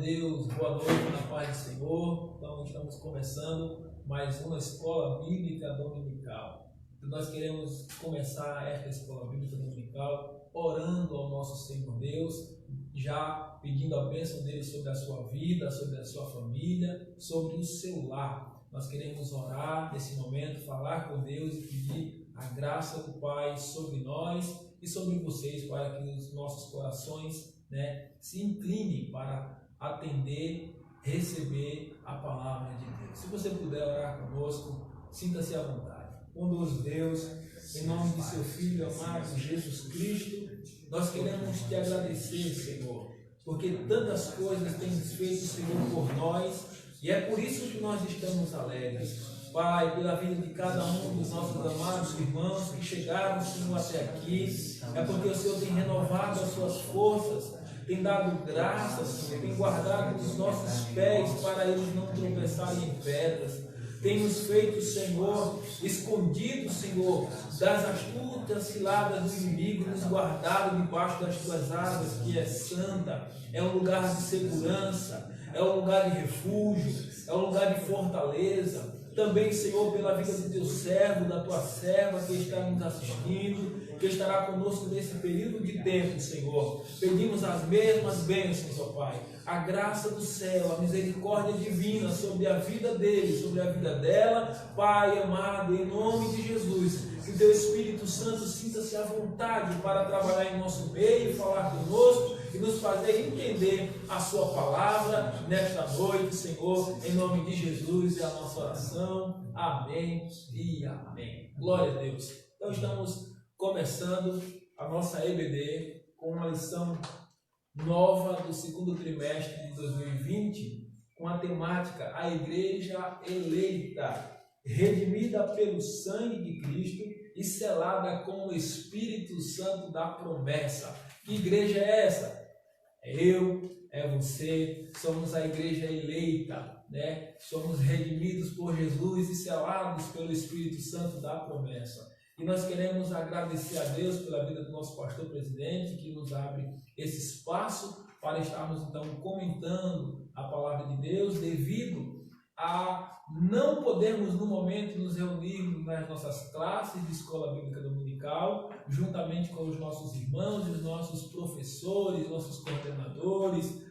Deus, boa noite na paz do Senhor. Então, estamos começando mais uma escola bíblica dominical. Nós queremos começar esta escola bíblica dominical orando ao nosso Senhor Deus, já pedindo a bênção dele sobre a sua vida, sobre a sua família, sobre o seu lar. Nós queremos orar nesse momento, falar com Deus e pedir a graça do Pai sobre nós e sobre vocês, para que os nossos corações se inclinem para atender, receber a palavra de Deus. Se você puder orar conosco, sinta-se à vontade. Bondoso Deus, em nome de seu Filho amado Jesus Cristo, nós queremos te agradecer, Senhor, porque tantas coisas tens feito, Senhor, por nós, e é por isso que nós estamos alegres. Pai, pela vida de cada um dos nossos amados irmãos que chegaram, Senhor, até aqui, é porque o Senhor tem renovado as suas forças, tem dado graças, Senhor, tem guardado os nossos pés para eles não tropeçarem em pedras, tem nos feito, Senhor, escondidos, Senhor, das astutas ciladas do inimigo, nos guardado debaixo das tuas asas, que é santa, é um lugar de segurança, é um lugar de refúgio, é um lugar de fortaleza. Também, Senhor, pela vida do teu servo, da tua serva que está nos assistindo, que estará conosco nesse período de tempo, Senhor. Pedimos as mesmas bênçãos, ó Pai, a graça do céu, a misericórdia divina sobre a vida dele, sobre a vida dela, Pai amado, em nome de Jesus. Que o teu Espírito Santo sinta-se à vontade para trabalhar em nosso meio, falar conosco e nos fazer entender a sua palavra nesta noite, Senhor, em nome de Jesus, é a nossa oração. Amém e amém. Glória a Deus. Então estamos começando a nossa EBD com uma lição nova do segundo trimestre de 2020, com a temática A Igreja Eleita, redimida pelo sangue de Cristo e selada com o Espírito Santo da promessa. Que igreja é essa? É eu, é você, somos a igreja eleita, Somos redimidos por Jesus e selados pelo Espírito Santo da promessa. E nós queremos agradecer a Deus pela vida do nosso pastor presidente, que nos abre esse espaço para estarmos então comentando a palavra de Deus, devido a não podermos no momento nos reunirmos nas nossas classes de escola bíblica dominical, juntamente com os nossos irmãos e os nossos professores, nossos coordenadores,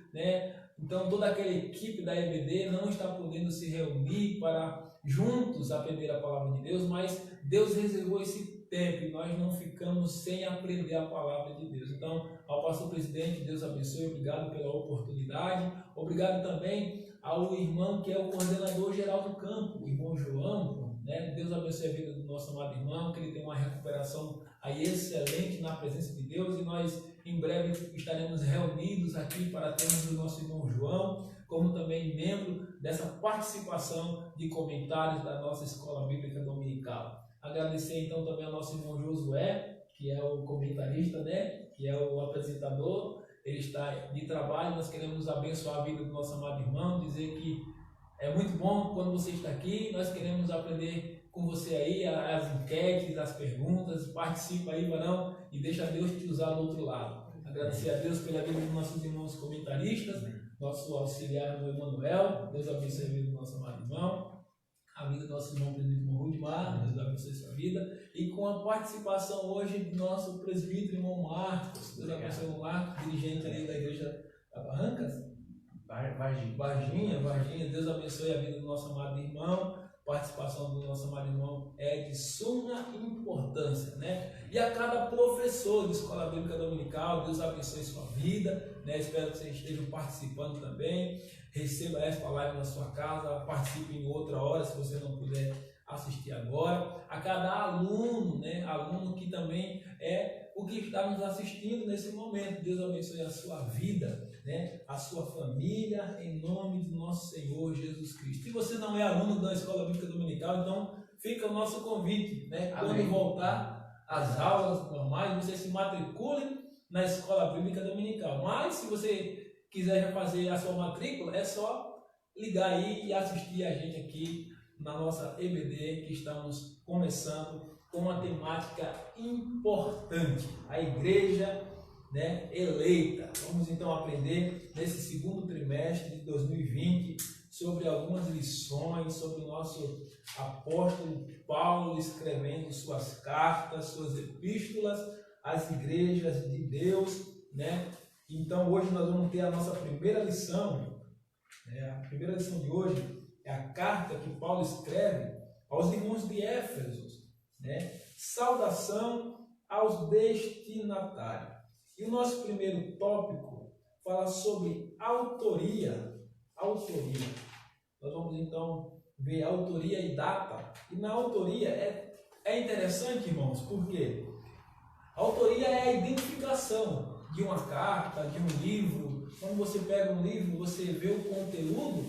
Então toda aquela equipe da EBD não está podendo se reunir para juntos aprender a palavra de Deus, mas Deus reservou esse tempo e nós não ficamos sem aprender a palavra de Deus. Então, ao pastor presidente, Deus abençoe, obrigado pela oportunidade, obrigado também ao irmão que é o coordenador geral do campo, o irmão João, Deus abençoe a vida do nosso amado irmão, que ele tenha uma recuperação aí excelente na presença de Deus, e nós em breve estaremos reunidos aqui para termos o nosso irmão João como também membro dessa participação de comentários da nossa escola bíblica dominical. Agradecer então também ao nosso irmão Josué, que é o comentarista, que é o apresentador. Ele está de trabalho, nós queremos abençoar a vida do nosso amado irmão, dizer que é muito bom quando você está aqui, nós queremos aprender com você aí, as enquetes, as perguntas, participa aí, varão, e deixa Deus te usar do outro lado. Agradecer a Deus pela vida dos nossos irmãos comentaristas, nosso auxiliar do Emanuel, Deus abençoe a vida do nosso amado irmão, a vida do nosso irmão presidente Rudimar, Deus abençoe a sua vida, e com a participação hoje do nosso presbítero irmão Marcos, Deus abençoe o Marcos, dirigente ali da igreja da Barrancas, Varginha, Deus abençoe a vida do nosso amado irmão. Participação do nosso amado irmão é de suma importância, E a cada professor de escola bíblica dominical, Deus abençoe sua vida, Espero que vocês estejam participando também. Receba esta live na sua casa, participe em outra hora, se você não puder assistir agora. A cada aluno, aluno que também é o que está nos assistindo nesse momento, Deus abençoe a sua vida, a sua família, em nome do nosso Senhor Jesus Cristo. Se você não é aluno da escola bíblica dominical, então fica o nosso convite, quando voltar às aulas normais, você se matricule na escola bíblica dominical. Mas se você quiser já fazer a sua matrícula, é só ligar aí e assistir a gente aqui na nossa EBD, que estamos começando com uma temática importante, a igreja né, eleita. Vamos então aprender nesse segundo trimestre de 2020 sobre algumas lições sobre o nosso apóstolo Paulo escrevendo suas cartas, suas epístolas às igrejas de Deus, né? Então hoje nós vamos ter a nossa primeira lição, né? A primeira lição de hoje é a carta que Paulo escreve aos irmãos de Éfeso, né? Saudação aos destinatários. E o nosso primeiro tópico fala sobre autoria. Autoria. Nós vamos então ver autoria e data. E na autoria é interessante, irmãos, porque a autoria é a identificação de uma carta, de um livro. Quando você pega um livro, você vê o conteúdo,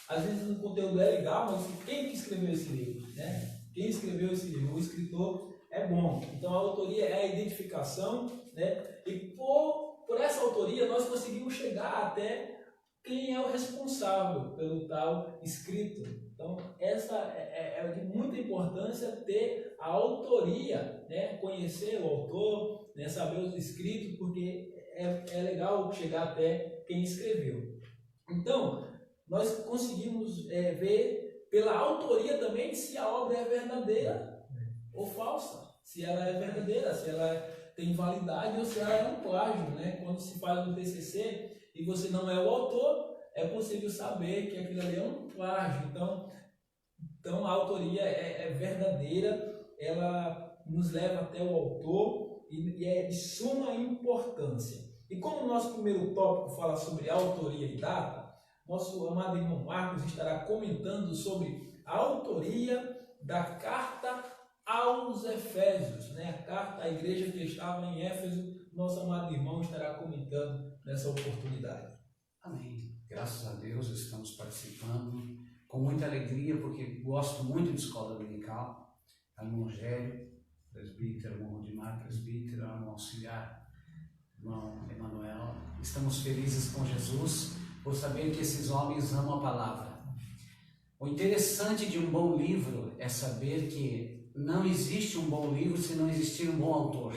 às vezes o conteúdo é legal, mas quem que escreveu esse livro, né? Quem escreveu esse livro? O escritor é bom. Então a autoria é a identificação, né? E por essa autoria nós conseguimos chegar até quem é o responsável pelo tal escrito. Então essa é de muita importância ter a autoria, né? Conhecer o autor, né? Saber os escritos, porque é legal chegar até quem escreveu. Então nós conseguimos ver pela autoria também se a obra é verdadeira ou falsa, se ela é verdadeira, se ela tem validade ou se ela é um plágio, né? Quando se fala do TCC e você não é o autor, é possível saber que aquilo ali é um plágio. Então a autoria é verdadeira, ela nos leva até o autor e é de suma importância. E como o nosso primeiro tópico fala sobre autoria e data, nosso amado irmão Marcos estará comentando sobre a autoria da carta aos Efésios, né? A carta à igreja que estava em Éfeso. Nosso amado irmão estará comentando nessa oportunidade. Amém. Graças a Deus estamos participando com muita alegria, porque gosto muito de escola dominical. Irmão Rogério, presbítero, irmão Rodimar, presbítero, irmão auxiliar, irmão Emanuel. Estamos felizes com Jesus por saber que esses homens amam a palavra. O interessante de um bom livro é saber que não existe um bom livro se não existir um bom autor.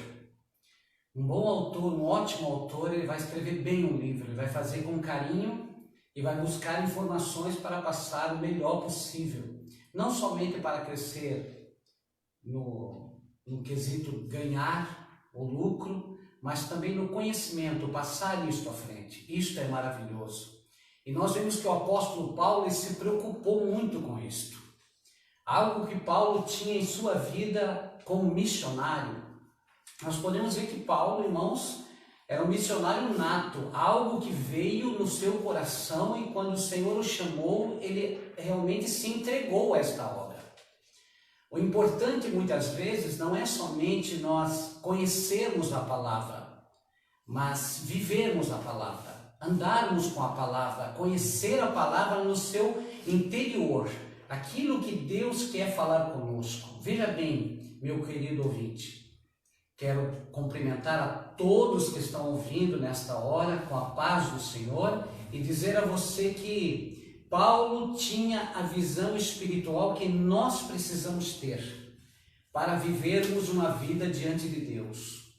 Um bom autor, um ótimo autor, ele vai escrever bem um livro, ele vai fazer com carinho e vai buscar informações para passar o melhor possível. Não somente para crescer no quesito ganhar o lucro, mas também no conhecimento, passar isto à frente. Isto é maravilhoso. E nós vemos que o apóstolo Paulo ele se preocupou muito com isto. Algo que Paulo tinha em sua vida como missionário. Nós podemos ver que Paulo, irmãos, era um missionário nato, algo que veio no seu coração e quando o Senhor o chamou, ele realmente se entregou a esta obra. O importante muitas vezes não é somente nós conhecermos a palavra, mas vivermos a palavra, andarmos com a palavra, conhecer a palavra no seu interior, aquilo que Deus quer falar conosco. Veja bem, meu querido ouvinte, quero cumprimentar a todos que estão ouvindo nesta hora com a paz do Senhor e dizer a você que Paulo tinha a visão espiritual que nós precisamos ter para vivermos uma vida diante de Deus.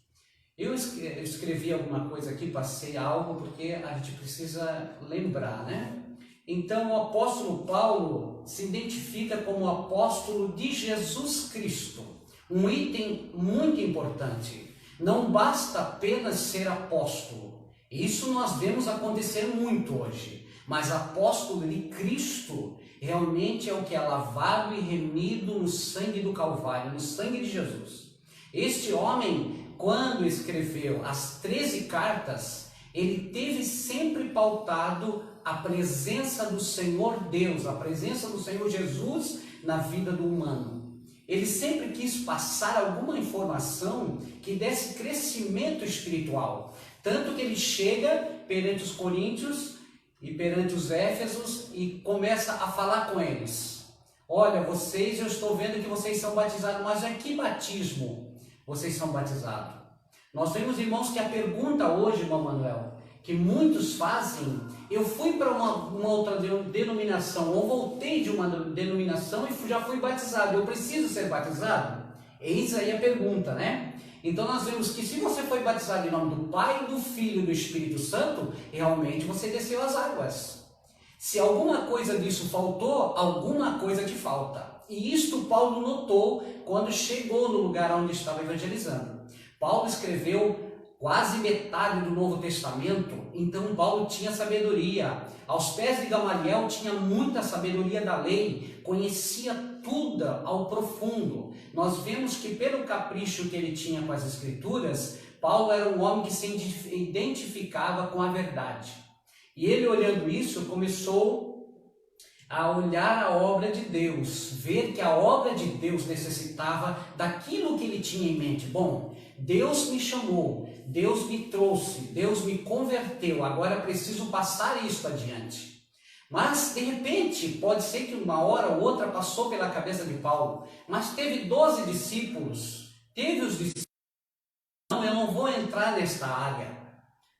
Eu escrevi alguma coisa aqui, passei algo porque a gente precisa lembrar, né? Então o apóstolo Paulo se identifica como apóstolo de Jesus Cristo. Um item muito importante. Não basta apenas ser apóstolo. Isso nós vemos acontecer muito hoje. Mas apóstolo de Cristo realmente é o que é lavado e remido no sangue do Calvário, no sangue de Jesus. Este homem, quando escreveu as 13 cartas, ele teve sempre pautado a presença do Senhor Deus, a presença do Senhor Jesus na vida do humano. Ele sempre quis passar alguma informação que desse crescimento espiritual. Tanto que ele chega perante os coríntios e perante os éfesos e começa a falar com eles. Olha, vocês, eu estou vendo que vocês são batizados, mas em que batismo vocês são batizados? Nós vemos, irmãos, que a pergunta hoje, irmão Manuel, que muitos fazem, eu fui para uma outra denominação, ou voltei de uma denominação e já fui batizado, eu preciso ser batizado? Eis aí a pergunta, né? Então nós vemos que se você foi batizado em nome do Pai, do Filho e do Espírito Santo, realmente você desceu as águas. Se alguma coisa disso faltou, alguma coisa te falta. E isto Paulo notou quando chegou no lugar onde estava evangelizando. Paulo escreveu quase metade do Novo Testamento, então Paulo tinha sabedoria. Aos pés de Gamaliel tinha muita sabedoria da lei, conhecia tudo ao profundo. Nós vemos que pelo capricho que ele tinha com as Escrituras, Paulo era um homem que se identificava com a verdade. E ele, olhando isso, começou a olhar a obra de Deus, ver que a obra de Deus necessitava daquilo que ele tinha em mente. Bom, Deus me chamou, Deus me trouxe, Deus me converteu, agora preciso passar isso adiante. Mas, de repente, pode ser que uma hora ou outra passou pela cabeça de Paulo, mas teve 12 discípulos, teve os discípulos, não, eu não vou entrar nesta área,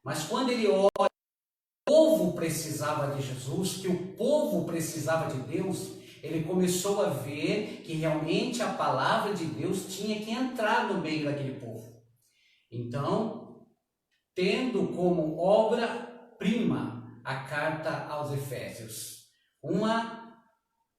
mas quando ele olha, o povo precisava de Jesus, que o povo precisava de Deus, ele começou a ver que realmente a palavra de Deus tinha que entrar no meio daquele povo. Então, tendo como obra-prima a carta aos Efésios,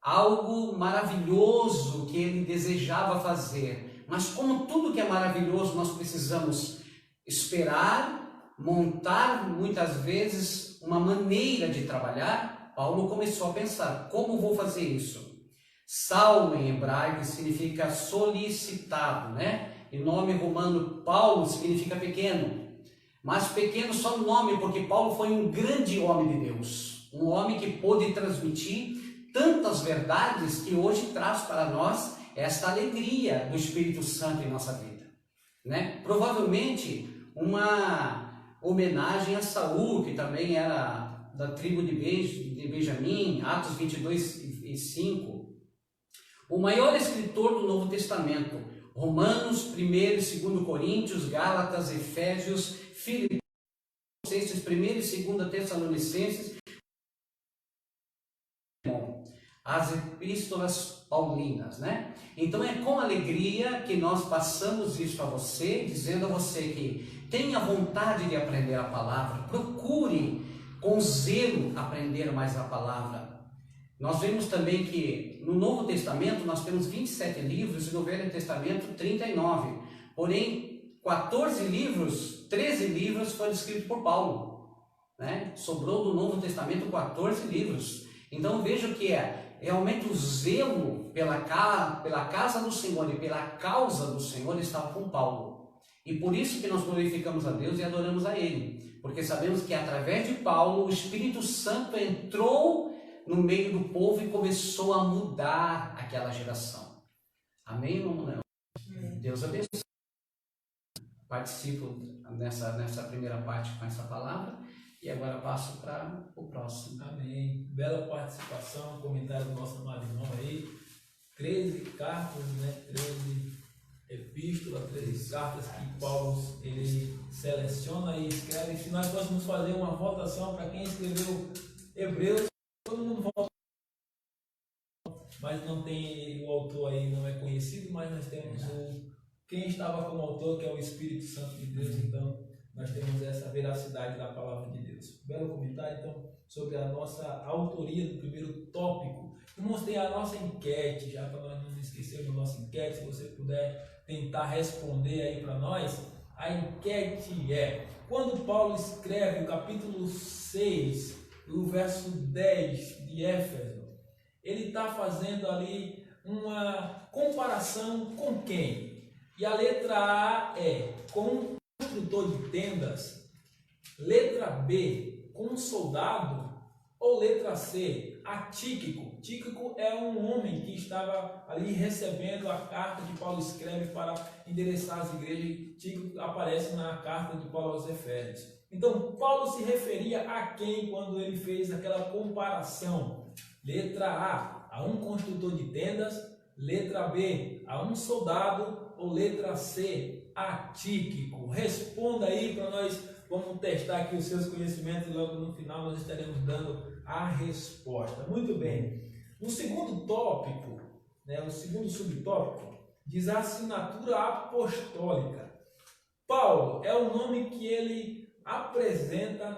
algo maravilhoso que ele desejava fazer, mas como tudo que é maravilhoso nós precisamos esperar, montar muitas vezes uma maneira de trabalhar, Paulo começou a pensar, como vou fazer isso? Saulo em hebraico significa solicitado, né? E nome romano Paulo significa pequeno, mas pequeno só no nome, porque Paulo foi um grande homem de Deus, um homem que pôde transmitir tantas verdades que hoje traz para nós esta alegria do Espírito Santo em nossa vida, né? Provavelmente uma homenagem a Saul, que também era da tribo de Benjamim, Atos 22 e 5. O maior escritor do Novo Testamento, Romanos, 1 e 2 Coríntios, Gálatas, Efésios, Filipenses, 1 e 2 Tessalonicenses, as epístolas paulinas, né? Então é com alegria que nós passamos isso a você, dizendo a você que tenha vontade de aprender a palavra, procure com zelo aprender mais a palavra. Nós vemos também que no Novo Testamento nós temos 27 livros e no Velho Testamento 39. Porém, 13 livros foram escritos por Paulo, né? Sobrou do Novo Testamento 14 livros. Então veja que realmente o zelo pela casa do Senhor e pela causa do Senhor estava com Paulo. E por isso que nós glorificamos a Deus e adoramos a Ele. Porque sabemos que através de Paulo o Espírito Santo entrou no meio do povo e começou a mudar aquela geração. Amém, irmão? Deus abençoe. Participo nessa primeira parte com essa palavra e agora passo para o próximo. Amém. Bela participação, comentário do nosso amado irmão aí. 13 cartas, né? 13 epístolas, 13 cartas que Paulo ele seleciona e escreve. Se nós fôssemos fazer uma votação para quem escreveu Hebreus, todo mundo vota, mas não tem o autor aí, não é conhecido, mas nós temos quem estava como autor, que é o Espírito Santo de Deus. Então nós temos essa veracidade da palavra de Deus. Belo comentário então sobre a nossa autoria do primeiro tópico. Eu mostrei a nossa enquete, já para nós não esquecermos da nossa enquete, se você puder tentar responder aí para nós. A enquete é: quando Paulo escreve o capítulo 6, o verso 10 de Éfeso, ele está fazendo ali uma comparação com quem? E a letra A é com construtor de tendas, letra B com soldado, ou letra C, a Tíquico. Tíquico é um homem que estava ali recebendo a carta que Paulo escreve para endereçar as igrejas. Tíquico aparece na carta de Paulo aos Efésios. Então Paulo se referia a quem quando ele fez aquela comparação? Letra A um construtor de tendas, letra B a um soldado, ou letra C, a Tíquico? Responda aí para nós, vamos testar aqui os seus conhecimentos e logo no final nós estaremos dando a resposta. Muito bem. No segundo tópico, né, o segundo subtópico, diz a assinatura apostólica. Paulo é o nome que ele apresenta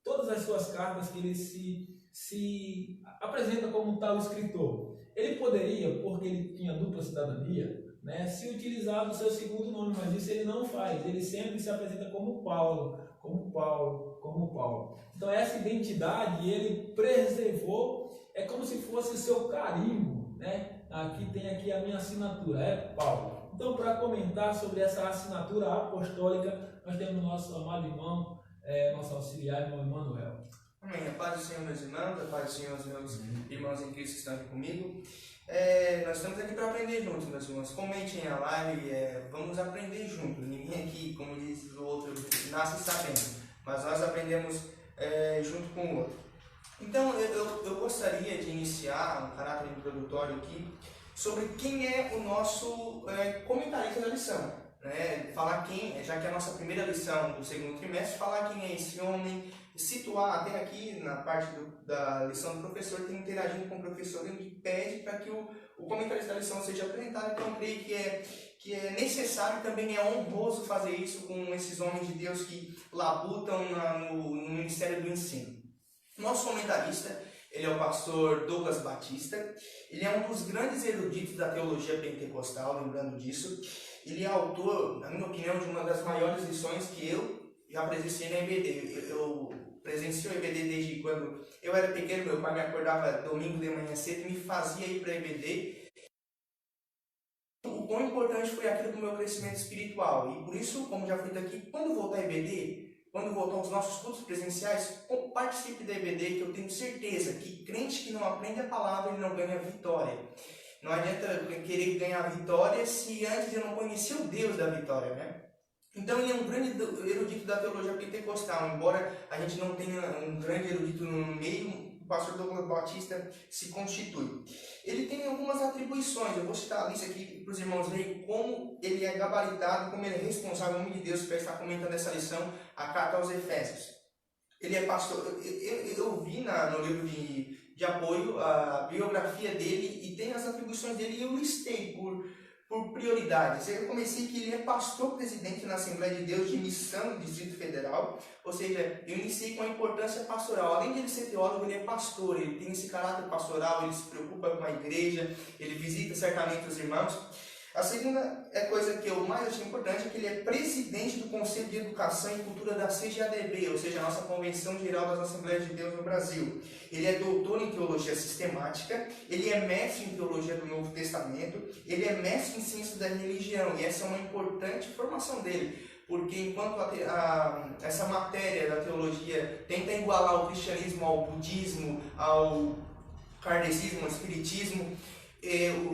todas as suas cartas, que ele se apresenta como tal escritor. Ele poderia, porque ele tinha dupla cidadania, né, se utilizar do seu segundo nome, mas isso ele não faz. Ele sempre se apresenta como Paulo, como Paulo, como Paulo. Então essa identidade ele preservou, é como se fosse o seu carimbo, né? Aqui tem a minha assinatura, é Paulo. Então, para comentar sobre essa assinatura apostólica, nós temos nosso amado irmão, nosso auxiliar, irmão Emanuel. Amém. A paz do Senhor, meus irmãos, a paz do Senhor, os meus irmãos em Cristo que estão aqui comigo. Nós estamos aqui para aprender juntos, meus irmãos. Comentem a live, vamos aprender juntos. Ninguém aqui, como diz o outro, nasce sabendo, mas nós aprendemos junto com o outro. Então, eu gostaria de iniciar um caráter introdutório aqui sobre quem é o nosso comentarista da lição. Falar quem, já que é a nossa primeira lição do segundo trimestre, falar quem é esse homem, situar até aqui na parte da lição do professor, tem interagindo com o professor e pede para que o comentarista da lição seja apresentado. Então, eu creio que é necessário e também é honroso fazer isso com esses homens de Deus que labutam no ministério do ensino. Nosso comentarista, ele é o pastor Douglas Batista. Ele é um dos grandes eruditos da teologia pentecostal, lembrando disso. Ele é autor, na minha opinião, de uma das maiores lições que eu já presenciei na EBD. Eu presencio a EBD desde quando eu era pequeno. Meu pai me acordava domingo de manhã cedo e me fazia ir para a EBD. O quão importante foi aquilo para o meu crescimento espiritual. E por isso, como já foi daqui, quando voltar a EBD, quando voltar aos nossos cultos presenciais, participe da EBD, que eu tenho certeza que crente que não aprende a palavra, ele não ganha vitória. Não adianta querer ganhar vitória se antes eu não conhecer o Deus da vitória, né? Então ele é um grande erudito da teologia pentecostal. Embora a gente não tenha um grande erudito no meio, o pastor Douglas Batista se constitui. Ele tem algumas atribuições. Eu vou citar a lista aqui para os irmãos verem como ele é gabaritado, como ele é responsável, em nome de Deus, para estar comentando essa lição, a carta aos Efésios. Ele é pastor. Eu vi no livro de apoio a biografia dele e tem as atribuições dele e eu listei por prioridades. Eu comecei que ele é pastor presidente na Assembleia de Deus de Missão do Distrito Federal, ou seja, eu iniciei com a importância pastoral. Além de ele ser teólogo, ele é pastor, ele tem esse caráter pastoral, ele se preocupa com a igreja, ele visita certamente os irmãos. A segunda coisa que eu mais achei importante é que ele é presidente do Conselho de Educação e Cultura da CGADB, ou seja, a nossa Convenção Geral das Assembleias de Deus no Brasil. Ele é doutor em Teologia Sistemática, ele é mestre em Teologia do Novo Testamento, ele é mestre em Ciência da Religião, e essa é uma importante formação dele, porque enquanto essa matéria da teologia tenta igualar o cristianismo ao budismo, ao kardecismo, ao espiritismo,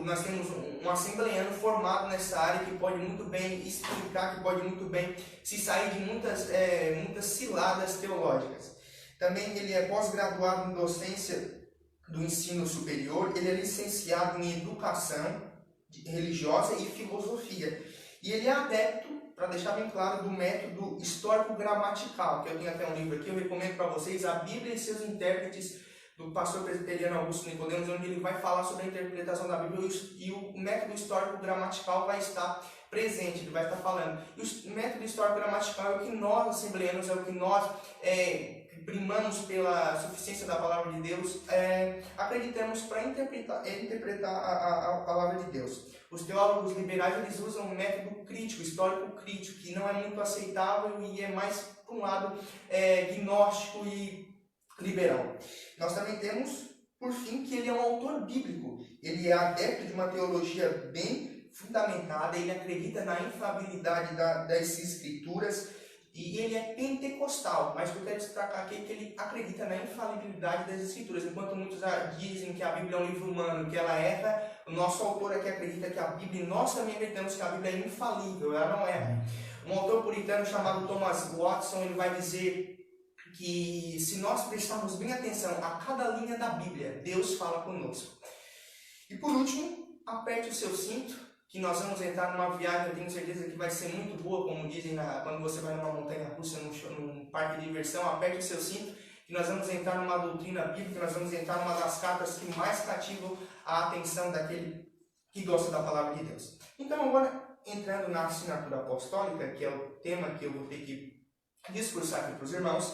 nós temos um assembleiano formado nessa área que pode muito bem explicar, que pode muito bem se sair de muitas ciladas teológicas. Também ele é pós-graduado em docência do ensino superior, ele é licenciado em educação religiosa e filosofia. E ele é adepto, para deixar bem claro, do método histórico-gramatical, que eu tenho até um livro aqui, eu recomendo para vocês, A Bíblia e seus Intérpretes, do pastor presbiteriano Augusto Nicodemos, onde ele vai falar sobre a interpretação da Bíblia e o método histórico-gramatical vai estar presente, ele vai estar falando. E o método histórico-gramatical é o que nós, assembleanos, é o que nós primamos pela suficiência da palavra de Deus, acreditamos para interpretar a palavra de Deus. Os teólogos liberais eles usam um método crítico, histórico-crítico, que não é muito aceitável e é mais para um lado gnóstico e liberal. Nós também temos, por fim, que ele é um autor bíblico. Ele é adepto de uma teologia bem fundamentada, ele acredita na infalibilidade das escrituras e ele é pentecostal. Mas o que eu quero destacar aqui é que ele acredita na infalibilidade das escrituras. Enquanto muitos dizem que a Bíblia é um livro humano, que ela erra, o nosso autor aqui acredita que a Bíblia, e nós também acreditamos que a Bíblia é infalível, ela não erra. Um autor puritano chamado Thomas Watson, ele vai dizer que se nós prestarmos bem atenção a cada linha da Bíblia, Deus fala conosco. E por último, aperte o seu cinto, que nós vamos entrar numa viagem, eu tenho certeza que vai ser muito boa, como dizem quando você vai numa montanha-russa, num parque de diversão, aperte o seu cinto, que nós vamos entrar numa doutrina bíblica, nós vamos entrar numa das cartas que mais cativam a atenção daquele que gosta da palavra de Deus. Então agora, entrando na assinatura apostólica, que é o tema que eu vou ter que discursar aqui para os irmãos,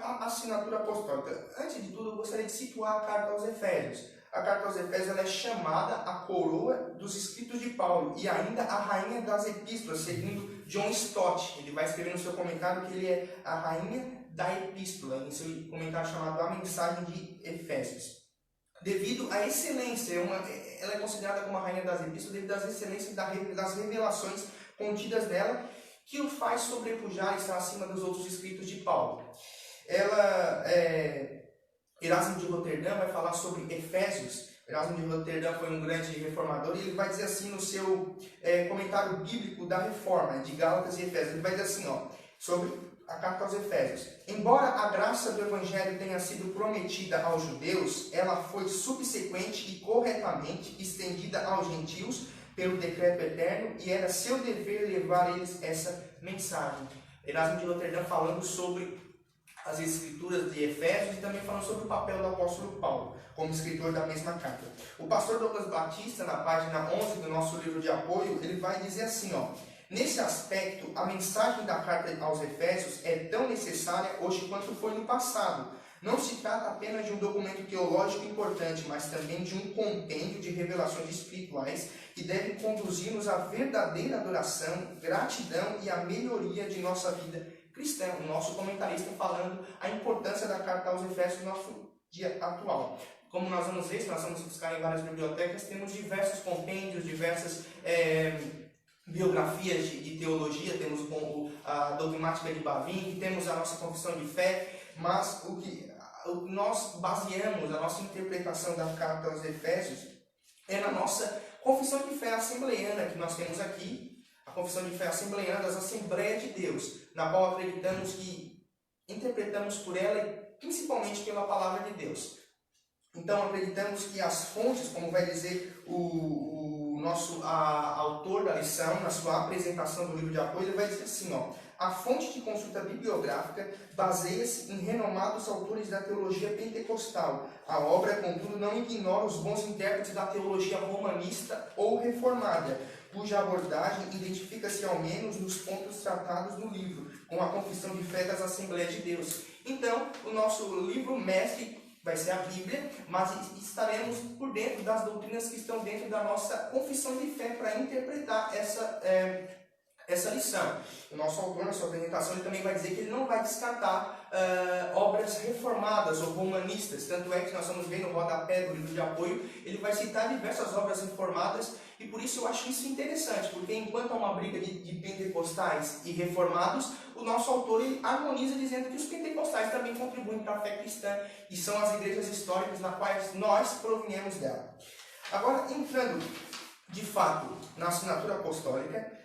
a assinatura apostólica. Antes de tudo, eu gostaria de situar a carta aos Efésios. A carta aos Efésios ela é chamada a coroa dos escritos de Paulo e ainda a rainha das epístolas, segundo John Stott. Ele vai escrever no seu comentário que ele é a rainha da epístola, em seu comentário chamado A Mensagem de Efésios. Devido à excelência, ela é considerada como a rainha das epístolas devido às excelências das revelações contidas nela, que o faz sobrepujar e estar acima dos outros escritos de Paulo. Erasmo de Roterdã vai falar sobre Efésios. Erasmo de Roterdã foi um grande reformador e ele vai dizer assim no seu comentário bíblico da Reforma, de Gálatas e Efésios. Ele vai dizer assim, sobre a carta aos Efésios. Embora a graça do Evangelho tenha sido prometida aos judeus, ela foi subsequente e corretamente estendida aos gentios pelo decreto eterno e era seu dever levar a eles essa mensagem. Erasmo de Roterdã falando sobre as escrituras de Efésios e também falando sobre o papel do apóstolo Paulo como escritor da mesma carta. O pastor Douglas Batista, na página 11 do nosso livro de apoio, ele vai dizer assim, nesse aspecto, a mensagem da carta aos Efésios é tão necessária hoje quanto foi no passado. Não se trata apenas de um documento teológico importante, mas também de um compêndio de revelações espirituais que deve conduzir-nos à verdadeira adoração, gratidão e à melhoria de nossa vida cristã. O nosso comentarista falando a importância da carta aos Efésios no nosso dia atual. Como nós vamos ver, se nós vamos buscar em várias bibliotecas, temos diversos compêndios, diversas biografias de teologia, temos a dogmática de Bavinck, temos a nossa confissão de fé, mas o que nós baseamos a nossa interpretação da carta aos Efésios é na nossa confissão de fé assembleiana que nós temos aqui, a confissão de fé assembleiana das Assembleias de Deus, na qual acreditamos que interpretamos por ela e principalmente pela palavra de Deus. Então acreditamos que as fontes, como vai dizer o nosso autor da lição, na sua apresentação do livro de apoio, ele vai dizer assim, a fonte de consulta bibliográfica baseia-se em renomados autores da teologia pentecostal. A obra, contudo, não ignora os bons intérpretes da teologia romanista ou reformada, cuja abordagem identifica-se ao menos nos pontos tratados no livro, com a confissão de fé das Assembleias de Deus. Então, o nosso livro mestre vai ser a Bíblia, mas estaremos por dentro das doutrinas que estão dentro da nossa confissão de fé para interpretar essa lição. O nosso autor, na sua apresentação, ele também vai dizer que ele não vai descartar obras reformadas ou romanistas. Tanto é que nós vamos ver no rodapé do livro de apoio, ele vai citar diversas obras reformadas e por isso eu acho isso interessante, porque enquanto há uma briga de pentecostais e reformados, o nosso autor ele harmoniza dizendo que os pentecostais também contribuem para a fé cristã e são as igrejas históricas nas quais nós proviemos dela. Agora, entrando de fato na assinatura apostólica,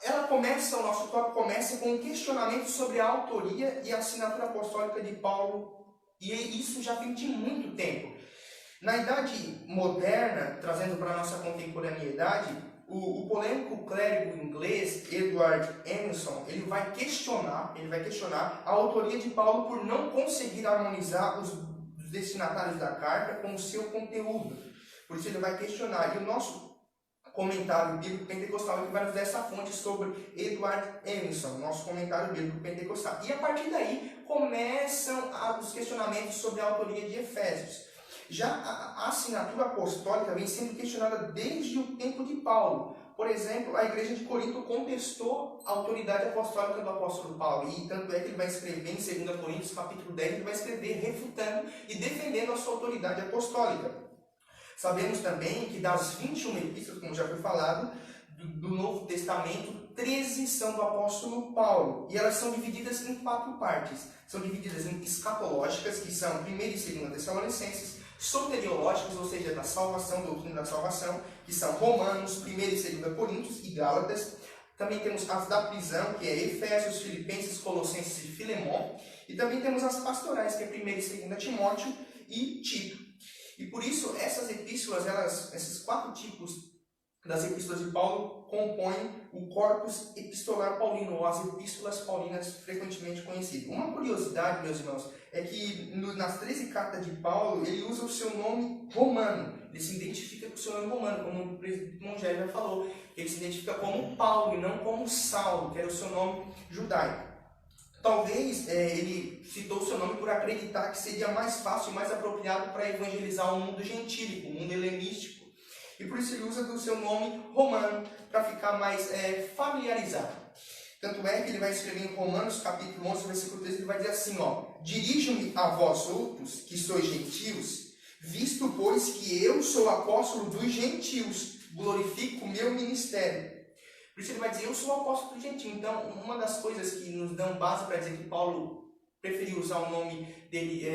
o nosso tópico começa com um questionamento sobre a autoria e a assinatura apostólica de Paulo, e isso já vem de muito tempo. Na Idade Moderna, trazendo para a nossa contemporaneidade, o polêmico clérigo inglês Edward Emerson, ele vai questionar a autoria de Paulo por não conseguir harmonizar os destinatários da carta com o seu conteúdo. Por isso ele vai questionar, e o nosso comentário bíblico pentecostal que vai nos dar essa fonte sobre Edward Emerson, nosso comentário bíblico pentecostal. E a partir daí começam os questionamentos sobre a autoria de Efésios. Já a assinatura apostólica vem sendo questionada desde o tempo de Paulo. Por exemplo, a igreja de Corinto contestou a autoridade apostólica do apóstolo Paulo. E tanto é que ele vai escrever em 2 Coríntios capítulo 10, ele vai escrever refutando e defendendo a sua autoridade apostólica. Sabemos também que das 21 epístolas, como já foi falado, do Novo Testamento, 13 são do apóstolo Paulo. E elas são divididas em 4 partes. São divididas em escatológicas, que são 1 e 2 Tessalonicenses, soteriológicas, ou seja, da salvação, doutrina da salvação, que são Romanos, 1 e 2 Coríntios e Gálatas. Também temos as da prisão, que é Efésios, Filipenses, Colossenses e Filemon. E também temos as pastorais, que é 1 e 2 Timóteo e Tito. E por isso, essas epístolas, esses 4 tipos das epístolas de Paulo compõem o corpus epistolar paulino, ou as epístolas paulinas frequentemente conhecidas. Uma curiosidade, meus irmãos, é que nas 13 cartas de Paulo, ele usa o seu nome romano. Ele se identifica com o seu nome romano, como o presbítero Mongé já falou. Ele se identifica como Paulo e não como Saulo, que era o seu nome judaico. Talvez ele citou o seu nome por acreditar que seria mais fácil e mais apropriado para evangelizar o mundo gentílico, o mundo helenístico. E por isso ele usa do seu nome romano, para ficar mais familiarizado. Tanto é que ele vai escrever em Romanos, capítulo 11, versículo 13, ele vai dizer assim, dirijo-me a vós outros, que sois gentios, visto, pois, que eu sou apóstolo dos gentios, glorifico o meu ministério. Por isso ele vai dizer, eu sou apóstolo dos gentios. Então, uma das coisas que nos dão base para dizer que Paulo preferiu usar o nome dele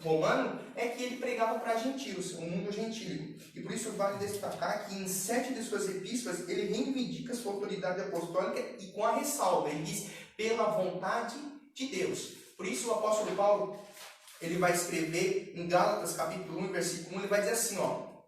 romano, é que ele pregava para gentios, o mundo gentílico. E por isso vale destacar que em 7 de suas epístolas, ele reivindica sua autoridade apostólica e com a ressalva, ele diz, pela vontade de Deus. Por isso o apóstolo Paulo, ele vai escrever em Gálatas capítulo 1, versículo 1, ele vai dizer assim,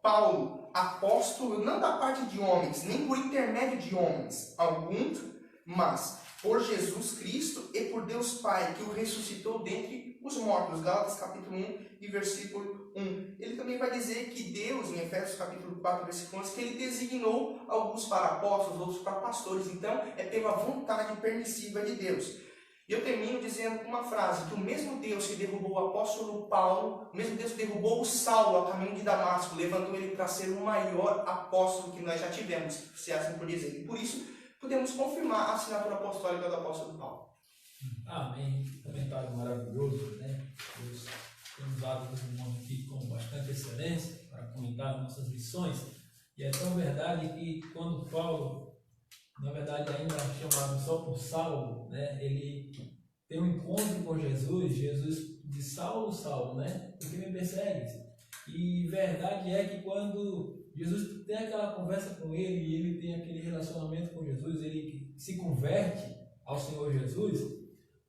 Paulo, apóstolo, não da parte de homens, nem por intermédio de homens alguns, mas por Jesus Cristo e por Deus Pai, que o ressuscitou dentre os mortos. Gálatas capítulo 1 e versículo 1. Ele também vai dizer que Deus, em Efésios capítulo 4, versículo 11, que ele designou alguns para apóstolos, outros para pastores. Então, é pela vontade permissiva de Deus. E eu termino dizendo uma frase, que o mesmo Deus que derrubou o apóstolo Paulo, o mesmo Deus que derrubou o Saulo a caminho de Damasco, levantou ele para ser o maior apóstolo que nós já tivemos, se assim por dizer. E por isso, podemos confirmar a assinatura apostólica do apóstolo Paulo. Amém. Comentário maravilhoso, né? Deus tem usado os irmãos aqui com bastante excelência para comentar nossas lições. E é tão verdade que quando Paulo, na verdade ainda chamado só por Saulo, né? Ele tem um encontro com Jesus, Jesus diz, Saulo, Saulo, né? Por que me persegues? E verdade é que quando Jesus tem aquela conversa com ele e ele tem aquele relacionamento com Jesus, ele se converte ao Senhor Jesus,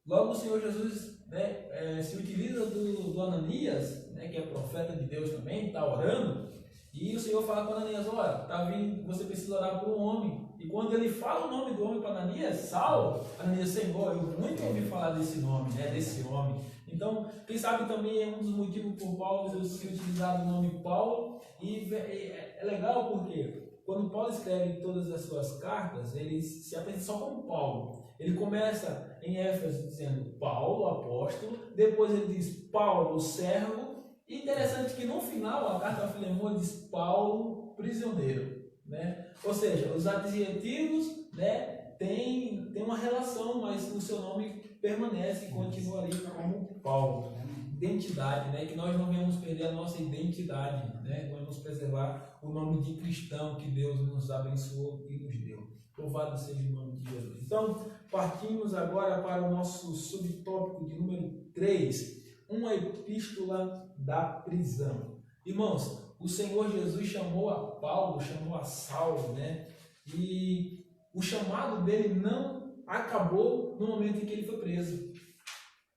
logo o Senhor Jesus, né, se utiliza do Ananias, né, que é profeta de Deus também, está orando, e o Senhor fala para Ananias, olha, tá vindo, você precisa orar por um homem. E quando ele fala o nome do homem para Ananias, Saulo, Ananias, Senhor, eu muito ouvi falar desse nome, né, desse homem. Então, quem sabe também é um dos motivos por Paulo se utilizar o nome Paulo. E é legal porque quando Paulo escreve todas as suas cartas, ele se apresenta só como Paulo. Ele começa em Éfeso dizendo Paulo, apóstolo, depois ele diz Paulo, servo, e interessante que no final a carta a Filemão diz Paulo, prisioneiro, né? Ou seja, os adjetivos, né, tem uma relação, mas o seu nome permanece e continua ali como Paulo. Identidade, né? Que nós não venhamos perder a nossa identidade, né? Vamos preservar o nome de cristão que Deus nos abençoou e nos deu. Louvado seja o nome de Jesus. Então, partimos agora para o nosso subtópico de número 3, uma epístola da prisão. Irmãos, o Senhor Jesus chamou a Paulo, chamou a Saulo, né? E o chamado dele não acabou no momento em que ele foi preso,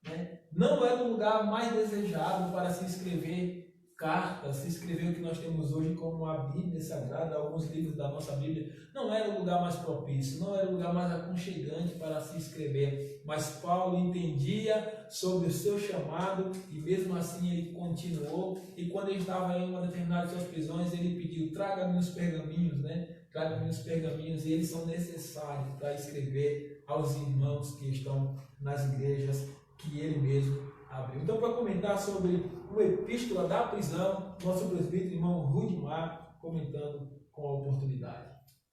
né? Não era o lugar mais desejado para se escrever cartas, se escrever o que nós temos hoje como a Bíblia Sagrada, alguns livros da nossa Bíblia. Não era o lugar mais propício, não era o lugar mais aconchegante para se escrever. Mas Paulo entendia sobre o seu chamado e mesmo assim ele continuou. E quando ele estava em uma determinada de suas prisões, ele pediu, traga-me os pergaminhos, né? Traga-me os pergaminhos, e eles são necessários para escrever aos irmãos que estão nas igrejas que ele mesmo abriu. Então, para comentar sobre uma epístola da prisão, nosso presbítero, irmão Rudimar, comentando com a oportunidade.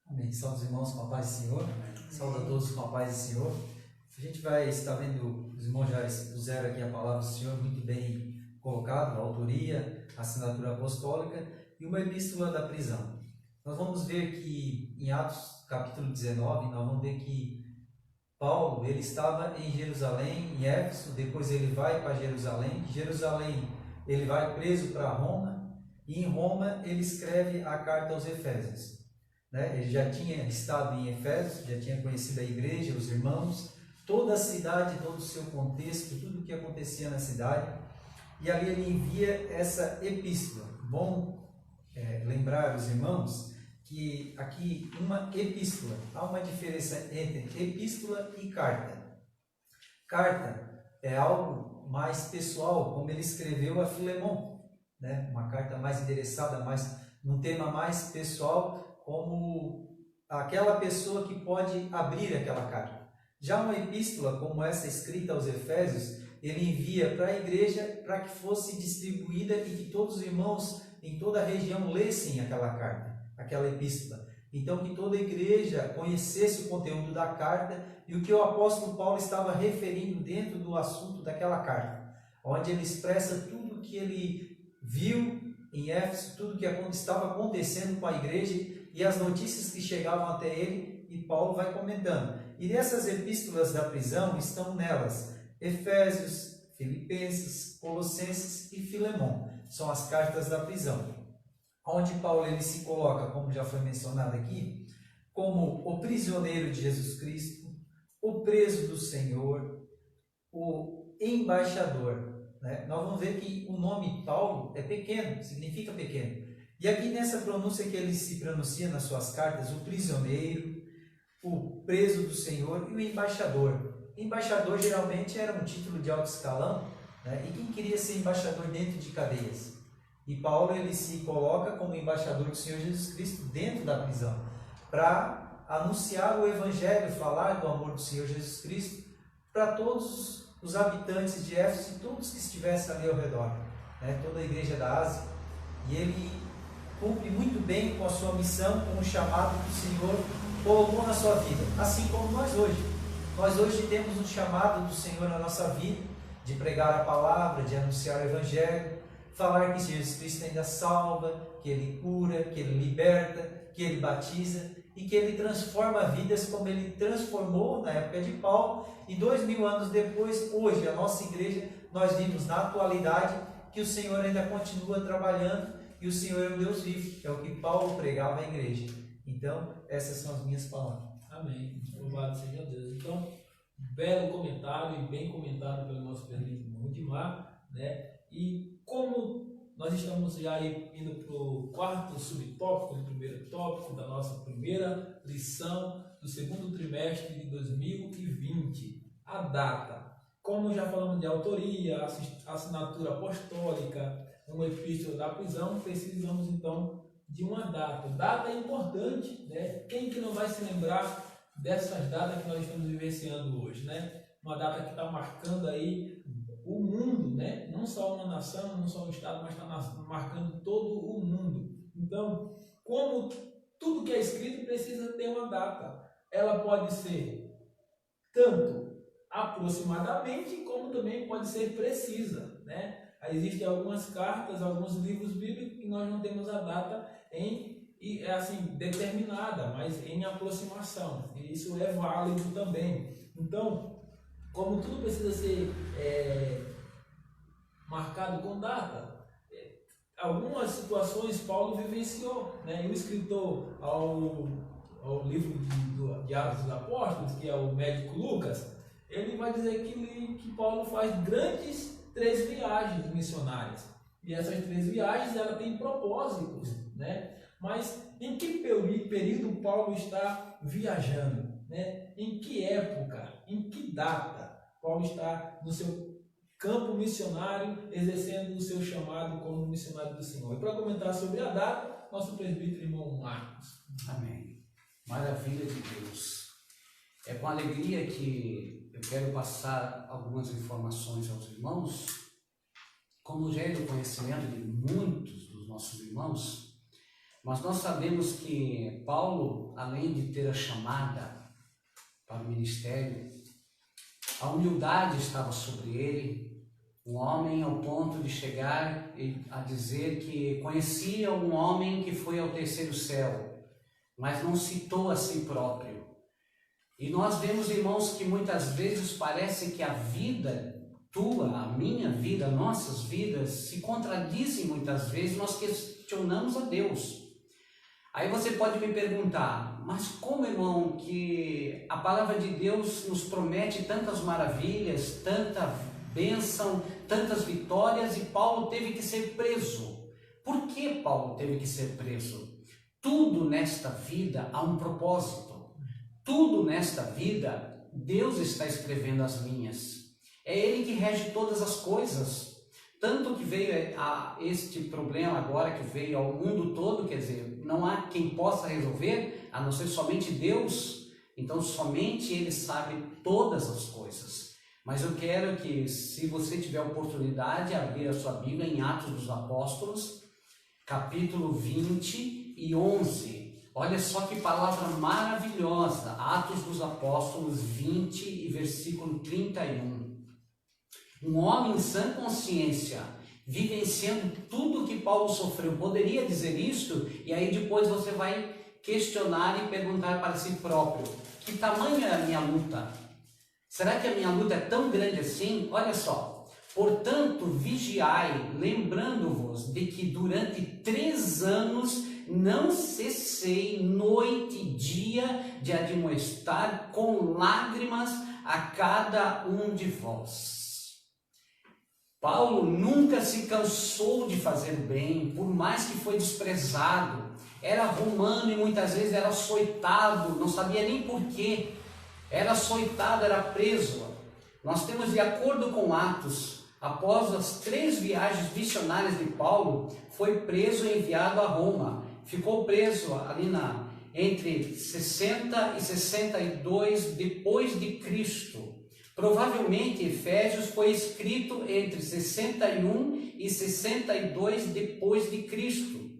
Amém. Salve os irmãos com a paz do Senhor. Saúde a todos com a paz do Senhor. A gente vai estar vendo, os irmãos já puseram aqui a palavra do Senhor muito bem colocado, a autoria, a assinatura apostólica e uma epístola da prisão. Nós vamos ver que em Atos capítulo 19, nós vamos ver que Paulo, ele estava em Jerusalém, em Éfeso, depois ele vai para Jerusalém. De Jerusalém, ele vai preso para Roma, e em Roma ele escreve a carta aos Efésios. Né? Ele já tinha estado em Efésios, já tinha conhecido a igreja, os irmãos, toda a cidade, todo o seu contexto, tudo o que acontecia na cidade, e ali ele envia essa epístola. Bom lembrar os irmãos que aqui uma epístola, há uma diferença entre epístola e carta. Carta é algo mais pessoal, como ele escreveu a Filemon, né? Uma carta mais endereçada, num tema mais pessoal, como aquela pessoa que pode abrir aquela carta. Já uma epístola, como essa escrita aos Efésios, ele envia para a igreja para que fosse distribuída e que todos os irmãos em toda a região lessem aquela carta, aquela epístola. Então, que toda a igreja conhecesse o conteúdo da carta e o que o apóstolo Paulo estava referindo dentro do assunto daquela carta, onde ele expressa tudo o que ele viu em Éfeso, tudo o que estava acontecendo com a igreja e as notícias que chegavam até ele, e Paulo vai comentando. E nessas epístolas da prisão estão nelas Efésios, Filipenses, Colossenses e Filemon. São as cartas da prisão, onde Paulo ele se coloca, como já foi mencionado aqui, como o prisioneiro de Jesus Cristo, o preso do Senhor, o embaixador. Né? Nós vamos ver que o nome Paulo é pequeno, significa pequeno. E aqui nessa pronúncia que ele se pronuncia nas suas cartas, o prisioneiro, o preso do Senhor e o embaixador. Embaixador geralmente era um título de alto escalão, né? E quem queria ser embaixador dentro de cadeias? E Paulo ele se coloca como embaixador do Senhor Jesus Cristo dentro da prisão, para anunciar o Evangelho, falar do amor do Senhor Jesus Cristo para todos os habitantes de Éfeso e todos que estivessem ali ao redor, né? Toda a igreja da Ásia. E ele cumpre muito bem com a sua missão, com o chamado que o Senhor colocou na sua vida, assim como nós hoje. Nós hoje temos um chamado do Senhor na nossa vida, de pregar a palavra, de anunciar o Evangelho, falar que Jesus Cristo ainda salva, que Ele cura, que Ele liberta, que Ele batiza e que Ele transforma vidas como Ele transformou na época de Paulo. E 2000 anos depois, hoje, a nossa igreja, nós vimos na atualidade que o Senhor ainda continua trabalhando e o Senhor é um Deus vivo, que é o que Paulo pregava à igreja. Então, essas são as minhas palavras. Amém. Louvado seja Deus. Então, belo comentário e bem comentado pelo nosso presbítero Rudimar, né? E como nós estamos já indo para o quarto subtópico, o primeiro tópico da nossa primeira lição do segundo trimestre de 2020, a data. Como já falamos de autoria, assinatura apostólica, uma epístola da prisão, precisamos então de uma data. Data é importante, né? Quem que não vai se lembrar dessas datas que nós estamos vivenciando hoje, né? Uma data que está marcando aí o mundo, né? Não só uma nação, não só um estado, mas está marcando todo o mundo. Então, como tudo que é escrito precisa ter uma data. Ela pode ser tanto aproximadamente, como também pode ser precisa, né? Existem algumas cartas, alguns livros bíblicos que nós não temos a data determinada, mas em aproximação. E isso é válido também. Então, como tudo precisa ser marcado com data, algumas situações Paulo vivenciou, né? E o escritor ao livro de Atos dos Apóstolos, que é o médico Lucas, ele vai dizer que Paulo faz grandes 3 viagens missionárias. E essas 3 viagens ela tem propósitos, né? Mas em que período Paulo está viajando, né? Em que época, em que data Paulo está no seu campo missionário, exercendo o seu chamado como missionário do Senhor? E para comentar sobre a data, nosso presbítero irmão Marcos. Amém. Maravilha de Deus. É com alegria que eu quero passar algumas informações aos irmãos. Como já é do conhecimento de muitos dos nossos irmãos, mas nós sabemos que Paulo, além de ter a chamada para o ministério, a humildade estava sobre ele, um homem ao ponto de chegar a dizer que conhecia um homem que foi ao terceiro céu, mas não citou a si próprio. E nós vemos, irmãos, que muitas vezes parece que a vida tua, a minha vida, nossas vidas se contradizem muitas vezes, nós questionamos a Deus. Aí você pode me perguntar, mas como, irmão, que a palavra de Deus nos promete tantas maravilhas, tanta bênção, tantas vitórias, e Paulo teve que ser preso? Por que Paulo teve que ser preso? tudo nesta vida há um propósito. Tudo nesta vida, Deus está escrevendo as linhas. É Ele que rege todas as coisas. Tanto que veio a este problema agora, que veio ao mundo todo, quer dizer, não há quem possa resolver, a não ser somente Deus. Então, somente Ele sabe todas as coisas. Mas eu quero que, se você tiver a oportunidade, abrir a sua Bíblia em Atos dos Apóstolos, capítulo 20 e 11. Olha só que palavra maravilhosa. Atos dos Apóstolos 20 e versículo 31. Um homem em sã consciência, vivenciando tudo o que Paulo sofreu, poderia dizer isto, e aí depois você vai questionar e perguntar para si próprio: que tamanho é a minha luta? Será que a minha luta é tão grande assim? Olha só. Portanto, vigiai, lembrando-vos de que durante 3 anos não cessei noite e dia de admoestar com lágrimas a cada um de vós. Paulo nunca se cansou de fazer o bem, por mais que foi desprezado. Era romano e muitas vezes era açoitado, não sabia nem porquê. Era açoitado, era preso. Nós temos, de acordo com Atos, após as 3 viagens missionárias de Paulo, foi preso e enviado a Roma. Ficou preso ali entre 60 e 62 depois de Cristo. Provavelmente Efésios foi escrito entre 61 e 62 depois de Cristo.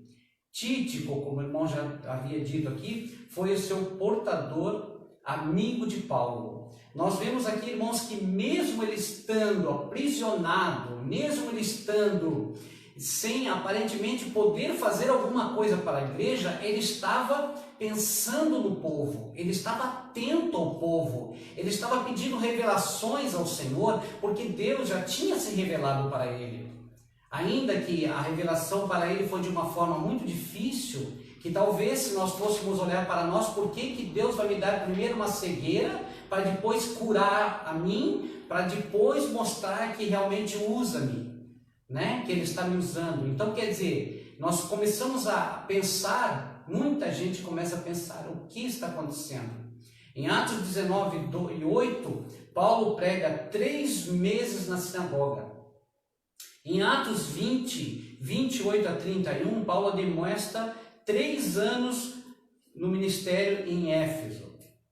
Tíquico, como o irmão já havia dito aqui, foi o seu portador, amigo de Paulo. Nós vemos aqui, irmãos, que mesmo ele estando aprisionado, mesmo ele estando sem aparentemente poder fazer alguma coisa para a igreja, ele estava pensando no povo, ele estava atento ao povo, ele estava pedindo revelações ao Senhor, porque Deus já tinha se revelado para ele. Ainda que a revelação para ele foi de uma forma muito difícil, que talvez se nós fôssemos olhar para nós, por que Deus vai me dar primeiro uma cegueira, para depois curar a mim, para depois mostrar que realmente usa-me, né? Que Ele está me usando. Então, quer dizer, nós começamos a pensar, muita gente começa a pensar, o que está acontecendo? Em Atos 19:8, Paulo prega 3 meses na sinagoga. Em Atos 20, 28 a 31, Paulo demonstra 3 anos no ministério em Éfeso,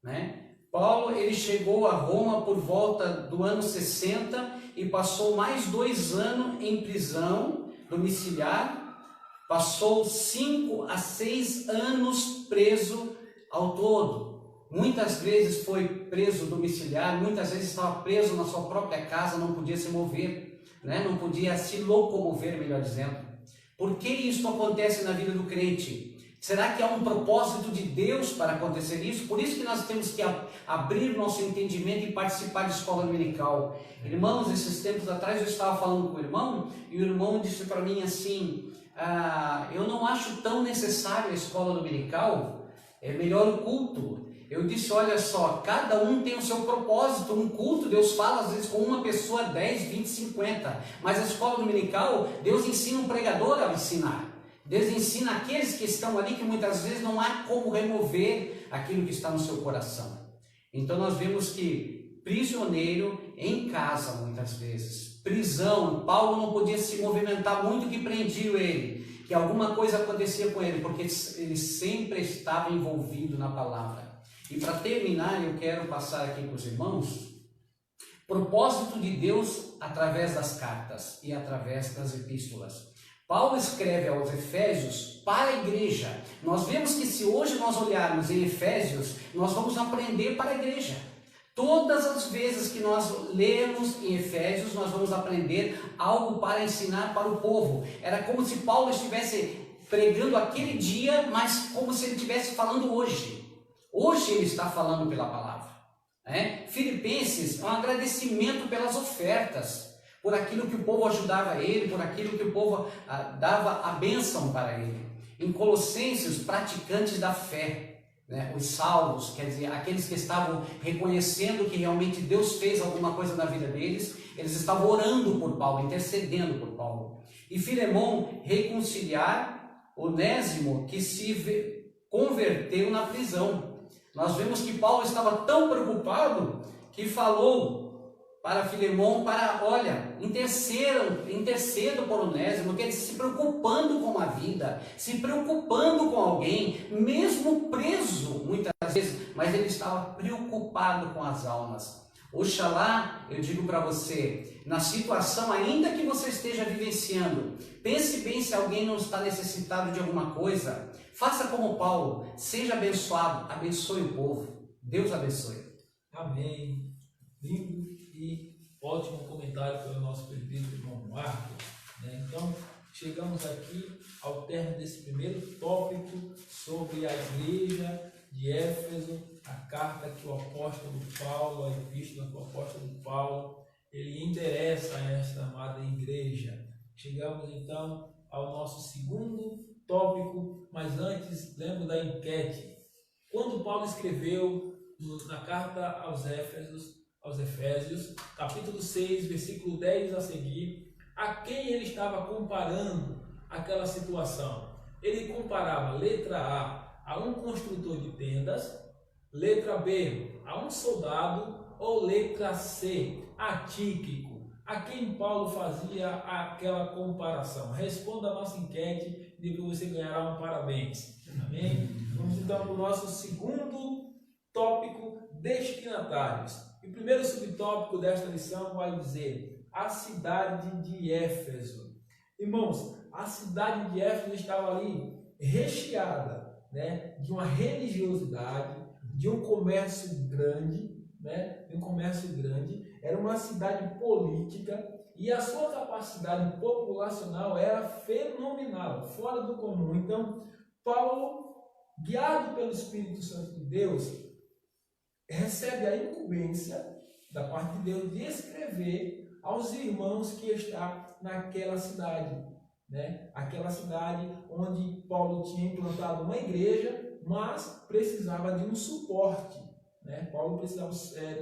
né? Paulo, ele chegou a Roma por volta do ano 60 e passou mais 2 anos em prisão domiciliar, passou 5 a 6 anos preso ao todo. Muitas vezes foi preso domiciliar, muitas vezes estava preso na sua própria casa, não podia se mover, né? Não podia se locomover, melhor dizendo. Por que isso acontece na vida do crente? Será que há um propósito de Deus para acontecer isso? Por isso que nós temos que abrir nosso entendimento e participar de escola dominical. Irmãos, esses tempos atrás eu estava falando com o irmão, e o irmão disse para mim assim, eu não acho tão necessário a escola dominical, é melhor o culto. Eu disse, olha só, cada um tem o seu propósito. Um culto, Deus fala às vezes com uma pessoa, 10, 20, 50. Mas a escola dominical, Deus ensina um pregador a ensinar. Deus ensina aqueles que estão ali, que muitas vezes não há como remover aquilo que está no seu coração. Então nós vemos que prisioneiro em casa, muitas vezes, prisão, Paulo não podia se movimentar muito, que prendiam ele, que alguma coisa acontecia com ele, porque ele sempre estava envolvido na palavra. E para terminar, eu quero passar aqui para os irmãos, propósito de Deus através das cartas e através das epístolas. Paulo escreve aos Efésios para a igreja. Nós vemos que se hoje nós olharmos em Efésios, nós vamos aprender para a igreja. Todas as vezes que nós lemos em Efésios, nós vamos aprender algo para ensinar para o povo. Era como se Paulo estivesse pregando aquele dia, mas como se ele estivesse falando hoje. Hoje ele está falando pela palavra. Filipenses é um agradecimento pelas ofertas, por aquilo que o povo ajudava ele, por aquilo que o povo dava a bênção para ele. Em Colossenses, praticantes da fé, né? Os salvos, quer dizer, aqueles que estavam reconhecendo que realmente Deus fez alguma coisa na vida deles, eles estavam orando por Paulo, intercedendo por Paulo. E Filemão, reconciliar Onésimo, que se converteu na prisão. Nós vemos que Paulo estava tão preocupado que falou para Filemon, olha, intercedam por Onésimo, que ele se preocupando com a vida, se preocupando com alguém, mesmo preso muitas vezes, mas ele estava preocupado com as almas. Oxalá, eu digo para você, na situação ainda que você esteja vivenciando, pense bem se alguém não está necessitado de alguma coisa, faça como Paulo, seja abençoado, abençoe o povo, Deus abençoe. Amém. Lindo e ótimo comentário pelo nosso presbítero irmão Marcos. Então, chegamos aqui ao término desse primeiro tópico sobre a igreja de Éfeso, a carta que o apóstolo Paulo, a epístola que o apóstolo Paulo, ele endereça a esta amada igreja. Chegamos então ao nosso segundo tópico, mas antes, lembro da enquete. Quando Paulo escreveu na carta aos Efésios, capítulo 6, versículo 10 a seguir, a quem ele estava comparando aquela situação? Ele comparava, letra A um construtor de tendas, letra B, a um soldado, ou letra C, a Tíquico? A quem Paulo fazia aquela comparação? Responda a nossa enquete e depois você ganhará um parabéns. Amém? Vamos então para o nosso segundo tópico, destinatários. E o primeiro subtópico desta lição vai dizer a cidade de Éfeso. Irmãos, a cidade de Éfeso estava ali recheada, de uma religiosidade, de um comércio grande, era uma cidade política e a sua capacidade populacional era fenomenal, fora do comum. Então, Paulo, guiado pelo Espírito Santo de Deus, recebe a incumbência da parte de Deus de escrever aos irmãos que estão naquela cidade, aquela cidade onde Paulo tinha implantado uma igreja, mas precisava de um suporte, Paulo precisava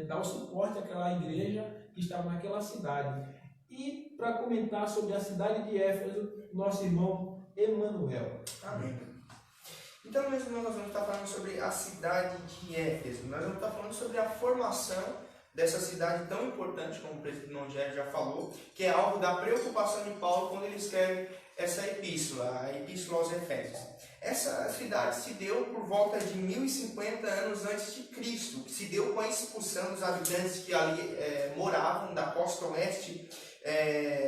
dar o suporte àquela igreja que estava naquela cidade. E para comentar sobre a cidade de Éfeso, nosso irmão Emanuel. Amém. Então, meus irmãos, nós vamos estar falando sobre a cidade de Éfeso. Nós vamos estar falando sobre a formação dessa cidade tão importante, como o presbítero Nongério já falou, que é alvo da preocupação de Paulo quando ele escreve essa epístola, a epístola aos Efésios. Essa cidade se deu por volta de 1050 anos antes de Cristo, que se deu com a expulsão dos habitantes que ali moravam da costa oeste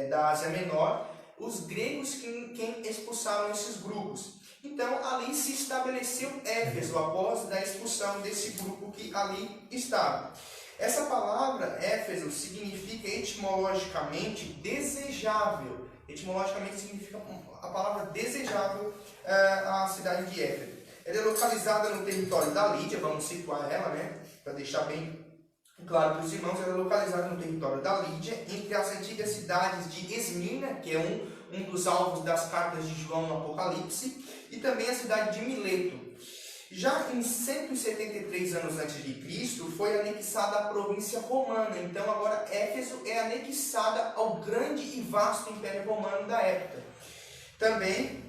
da Ásia Menor, os gregos quem expulsaram esses grupos. Então, ali se estabeleceu Éfeso, após da expulsão desse grupo que ali estava. Essa palavra, Éfeso, significa etimologicamente desejável. Etimologicamente significa a palavra desejável a cidade de Éfeso. Ela é localizada no território da Lídia, vamos situar ela, para deixar bem claro para os irmãos. Ela é localizada no território da Lídia, entre as antigas cidades de Esmina, que é um dos alvos das cartas de João no Apocalipse, e também a cidade de Mileto. Já em 173 anos antes de Cristo, foi anexada à província romana. Então agora Éfeso é anexada ao grande e vasto Império Romano da época. Também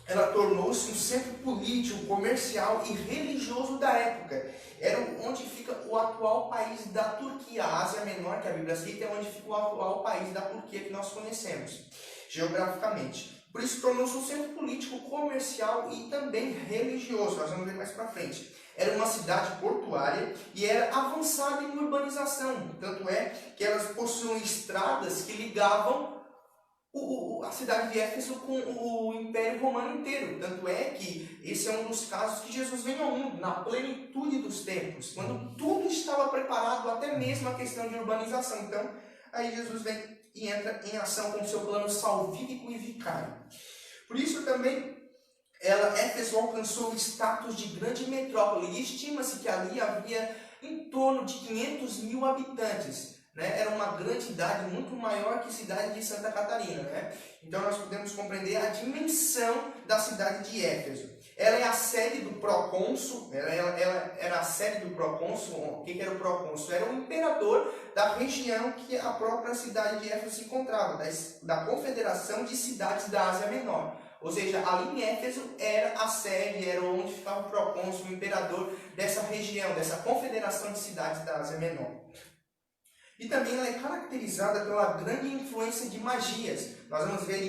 ela tornou-se um centro político, comercial e religioso da época. Era onde fica o atual país da Turquia, a Ásia Menor, que a Bíblia cita, é onde fica o atual país da Turquia que nós conhecemos, geograficamente. Por isso tornou-se um centro político, comercial e também religioso. Nós vamos ver mais para frente. Era uma cidade portuária e era avançada em urbanização. Tanto é que elas possuem estradas que ligavam a cidade de Éfeso com o Império Romano inteiro. Tanto é que esse é um dos casos que Jesus vem ao mundo, na plenitude dos tempos, quando tudo estava preparado, até mesmo a questão de urbanização. Então, aí Jesus vem e entra em ação com o seu plano salvífico e vicário. Por isso também, Éfeso alcançou o status de grande metrópole, e estima-se que ali havia em torno de 500 mil habitantes. Era uma grande cidade, muito maior que a cidade de Santa Catarina. Então nós podemos compreender a dimensão da cidade de Éfeso. Ela é a sede do procônsul. Ela era a sede do procônsul. O que era o procônsul? Era o imperador da região que a própria cidade de Éfeso se encontrava, da Confederação de Cidades da Ásia Menor. Ou seja, ali em Éfeso era a sede, era onde ficava o procônsul, o imperador dessa região, dessa confederação de cidades da Ásia Menor. E também ela é caracterizada pela grande influência de magias. Nós vamos ver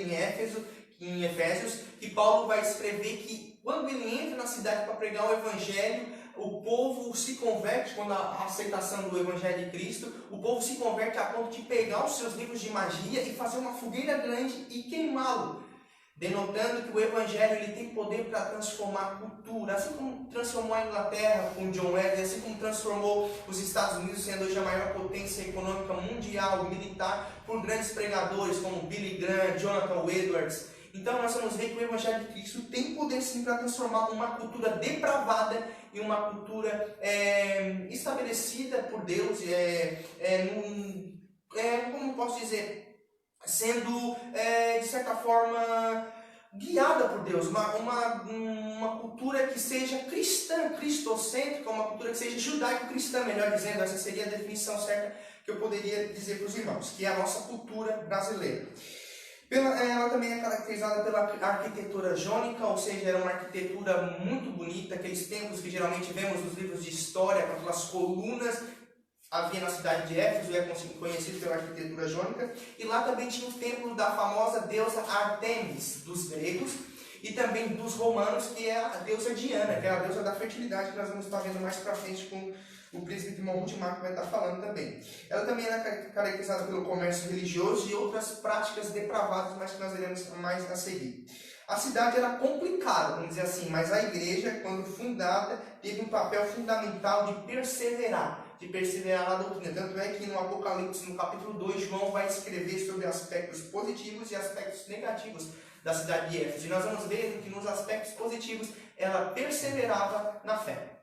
em Efésios, que Paulo vai escrever que quando ele entra na cidade para pregar o evangelho, o povo se converte, quando a aceitação do evangelho de Cristo, o povo se converte a ponto de pegar os seus livros de magia e fazer uma fogueira grande e queimá-lo, denotando que o evangelho ele tem poder para transformar a cultura, assim como transformou a Inglaterra com John Wesley, assim como transformou os Estados Unidos, sendo hoje a maior potência econômica mundial, militar, por grandes pregadores como Billy Graham, Jonathan Edwards. Então nós vamos ver que o evangelho de Cristo tem poder sim para transformar uma cultura depravada em uma cultura estabelecida por Deus, como posso dizer, sendo de certa forma guiada por Deus, uma cultura que seja cristã, cristocêntrica, uma cultura que seja judaico-cristã, melhor dizendo, essa seria a definição certa que eu poderia dizer para os irmãos, que é a nossa cultura brasileira. Ela também é caracterizada pela arquitetura jônica, ou seja, era uma arquitetura muito bonita, aqueles templos que geralmente vemos nos livros de história, com aquelas colunas, havia na cidade de Éfeso, é conhecido pela arquitetura jônica, e lá também tinha o templo da famosa deusa Artemis, dos gregos, e também dos romanos, que é a deusa Diana, que é a deusa da fertilidade, que nós vamos estar vendo mais para frente com o príncipe de Monte de Marco vai estar falando também. Ela também é caracterizada pelo comércio religioso e outras práticas depravadas, mas que nós veremos mais a seguir. A cidade era complicada, vamos dizer assim, mas a igreja, quando fundada, teve um papel fundamental de perseverar na doutrina. Tanto é que no Apocalipse, no capítulo 2, João vai escrever sobre aspectos positivos e aspectos negativos da cidade de Éfeso. E nós vamos ver que nos aspectos positivos ela perseverava na fé.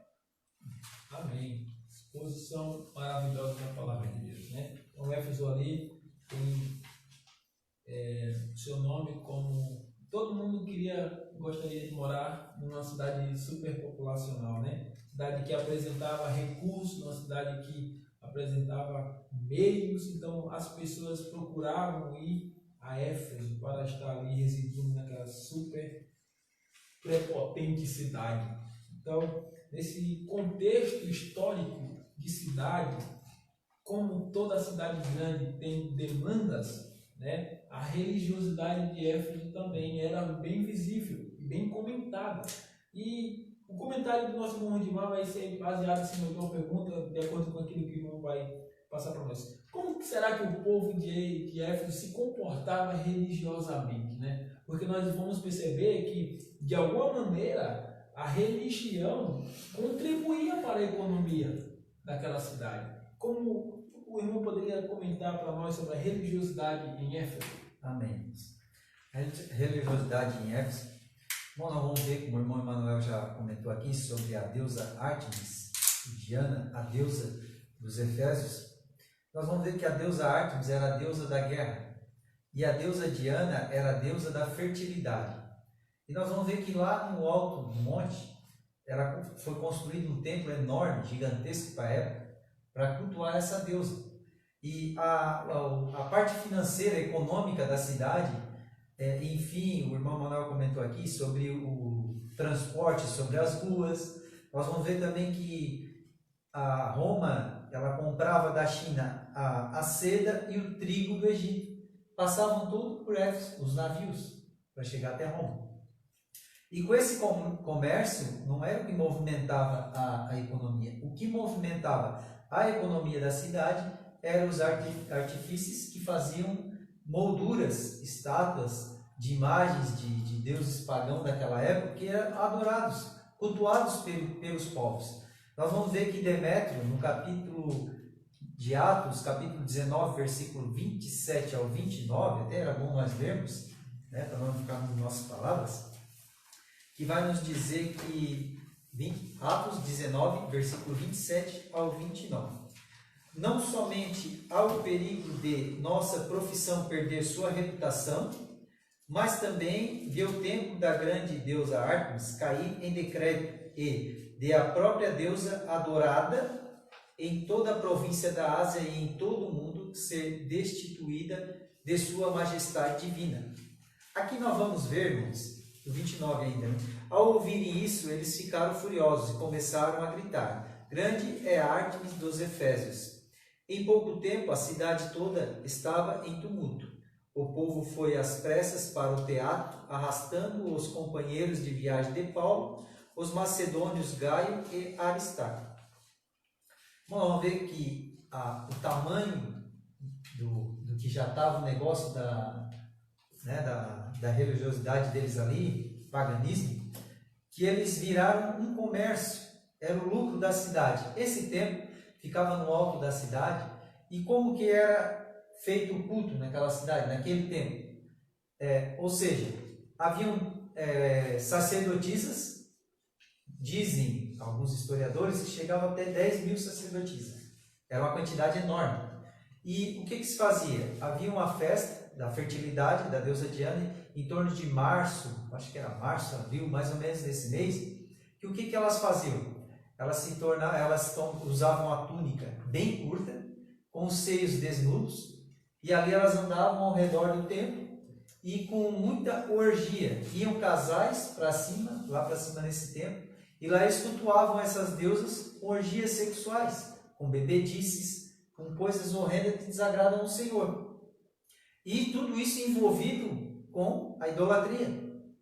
Amém. Exposição maravilhosa da palavra de Deus, né? Então, Éfeso ali tem seu nome como todo mundo gostaria de morar numa cidade superpopulacional, né? Cidade que apresentava recursos, uma cidade que apresentava meios, então as pessoas procuravam ir a Éfeso para estar ali residindo naquela super prepotente cidade. Então, nesse contexto histórico de cidade, como toda cidade grande tem demandas, né, a religiosidade de Éfeso também era bem visível e bem comentada. E o comentário do nosso irmão Rudimar vai ser baseado em cima de uma pergunta, de acordo com aquilo que o irmão vai passar para nós. Como será que o povo de Éfeso se comportava religiosamente, né? Porque nós vamos perceber que, de alguma maneira, a religião contribuía para a economia daquela cidade. Como o irmão poderia comentar para nós sobre a religiosidade em Éfeso? Amém. A religiosidade em Éfeso, bom, nós vamos ver, como o irmão Emanuel já comentou aqui, sobre a deusa Ártemis, Diana, a deusa dos Efésios. Nós vamos ver que a deusa Ártemis era a deusa da guerra e a deusa Diana era a deusa da fertilidade. E nós vamos ver que lá no alto do monte foi construído um templo enorme, gigantesco para a época, para cultuar essa deusa. E a parte financeira, econômica da cidade, enfim, o irmão Manuel comentou aqui sobre o transporte sobre as ruas. Nós vamos ver também que a Roma, ela comprava da China a seda e o trigo do Egito. Passavam tudo por Éfeso, os navios, para chegar até Roma. E com esse comércio, não era o que movimentava a economia. O que movimentava a economia da cidade eram os artífices que faziam molduras, estátuas de imagens de deuses pagãos daquela época, que eram adorados, cultuados pelos povos. Nós vamos ver que Demétrio, no capítulo de Atos, capítulo 19, versículo 27 ao 29, até era bom nós lermos, né, para não ficar nas nossas palavras, que vai nos dizer que, Atos 19, versículo 27 ao 29. Não somente há o perigo de nossa profissão perder sua reputação, mas também de o templo da grande deusa Ártemis cair em decrépito e de a própria deusa adorada em toda a província da Ásia e em todo o mundo ser destituída de sua majestade divina. Aqui nós vamos ver, irmãos, do 29 ainda. Né? Ao ouvirem isso, eles ficaram furiosos e começaram a gritar: grande é a Ártemis dos Efésios. Em pouco tempo, a cidade toda estava em tumulto. O povo foi às pressas para o teatro, arrastando os companheiros de viagem de Paulo, os macedônios Gaio e Aristarco. Vamos ver que o tamanho do que já estava o negócio da religiosidade deles ali, paganismo, que eles viraram um comércio, era o lucro da cidade. Esse templo ficava no alto da cidade, e como que era feito o culto naquela cidade, naquele tempo? Ou seja, haviam sacerdotisas, dizem alguns historiadores, que chegavam até 10 mil sacerdotisas. Era uma quantidade enorme. E o que se fazia? Havia uma festa da fertilidade da deusa Diana em torno de março, acho que era março, abril, mais ou menos nesse mês, que o que elas faziam? Elas usavam uma túnica bem curta, com os seios desnudos, e ali elas andavam ao redor do templo, e com muita orgia, iam casais para cima, lá para cima nesse templo, e lá eles cultuavam essas deusas com orgias sexuais, com bebedices, com coisas horrendas que desagradam ao Senhor. E tudo isso envolvido com a idolatria,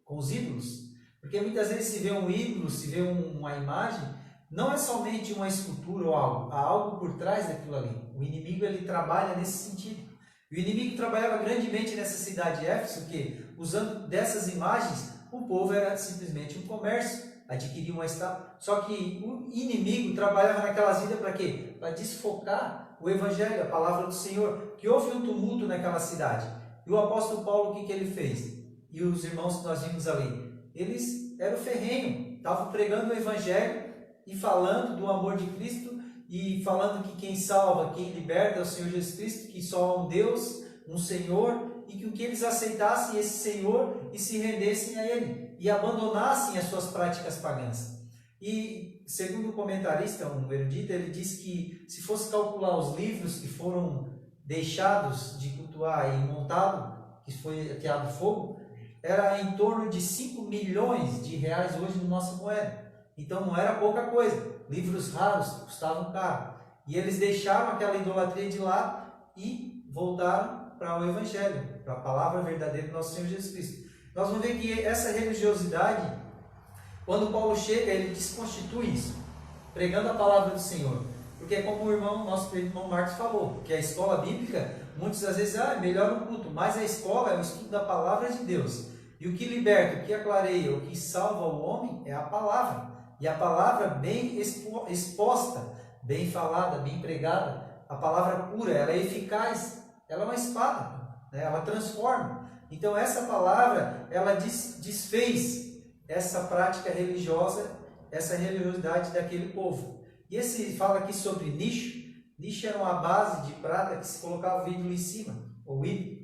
com os ídolos. Porque muitas vezes se vê um ídolo, se vê uma imagem, não é somente uma escultura ou algo, há algo por trás daquilo ali. O inimigo ele trabalha nesse sentido. O inimigo trabalhava grandemente nessa cidade de Éfeso, que usando dessas imagens, o povo era simplesmente um comércio, adquiria uma estátua. Só que o inimigo trabalhava naquelas vidas para quê? Para desfocar o Evangelho, a palavra do Senhor, que houve um tumulto naquela cidade. E o apóstolo Paulo, o que ele fez? E os irmãos que nós vimos ali, eles eram ferrenhos, estavam pregando o Evangelho e falando do amor de Cristo, e falando que quem salva, quem liberta é o Senhor Jesus Cristo, que só há um Deus, um Senhor, e que o que eles aceitassem esse Senhor e se rendessem a Ele, e abandonassem as suas práticas pagãs. E, segundo o comentarista, um erudito, ele diz que se fosse calcular os livros que foram deixados de cultuar e montado, que foi ateado fogo, era em torno de 5 milhões de reais hoje na nossa moeda. Então não era pouca coisa. Livros raros custavam caro. E eles deixaram aquela idolatria de lado e voltaram para o Evangelho, para a palavra verdadeira do nosso Senhor Jesus Cristo. Nós vamos ver que essa religiosidade, quando Paulo chega, ele desconstitui isso, pregando a palavra do Senhor. Porque é como nosso irmão Marcos falou, que a escola bíblica, muitas das vezes, é melhor o culto, mas a escola é o estudo da palavra de Deus. E o que liberta, o que aclareia, o que salva o homem é a palavra. E a palavra bem exposta, bem falada, bem pregada, a palavra pura, ela é eficaz, ela é uma espada, né? Ela transforma. Então essa palavra, ela desfez essa prática religiosa, essa religiosidade daquele povo. E esse fala aqui sobre nicho. Nicho era uma base de prata que se colocava o ídolo em cima, ou ídolo.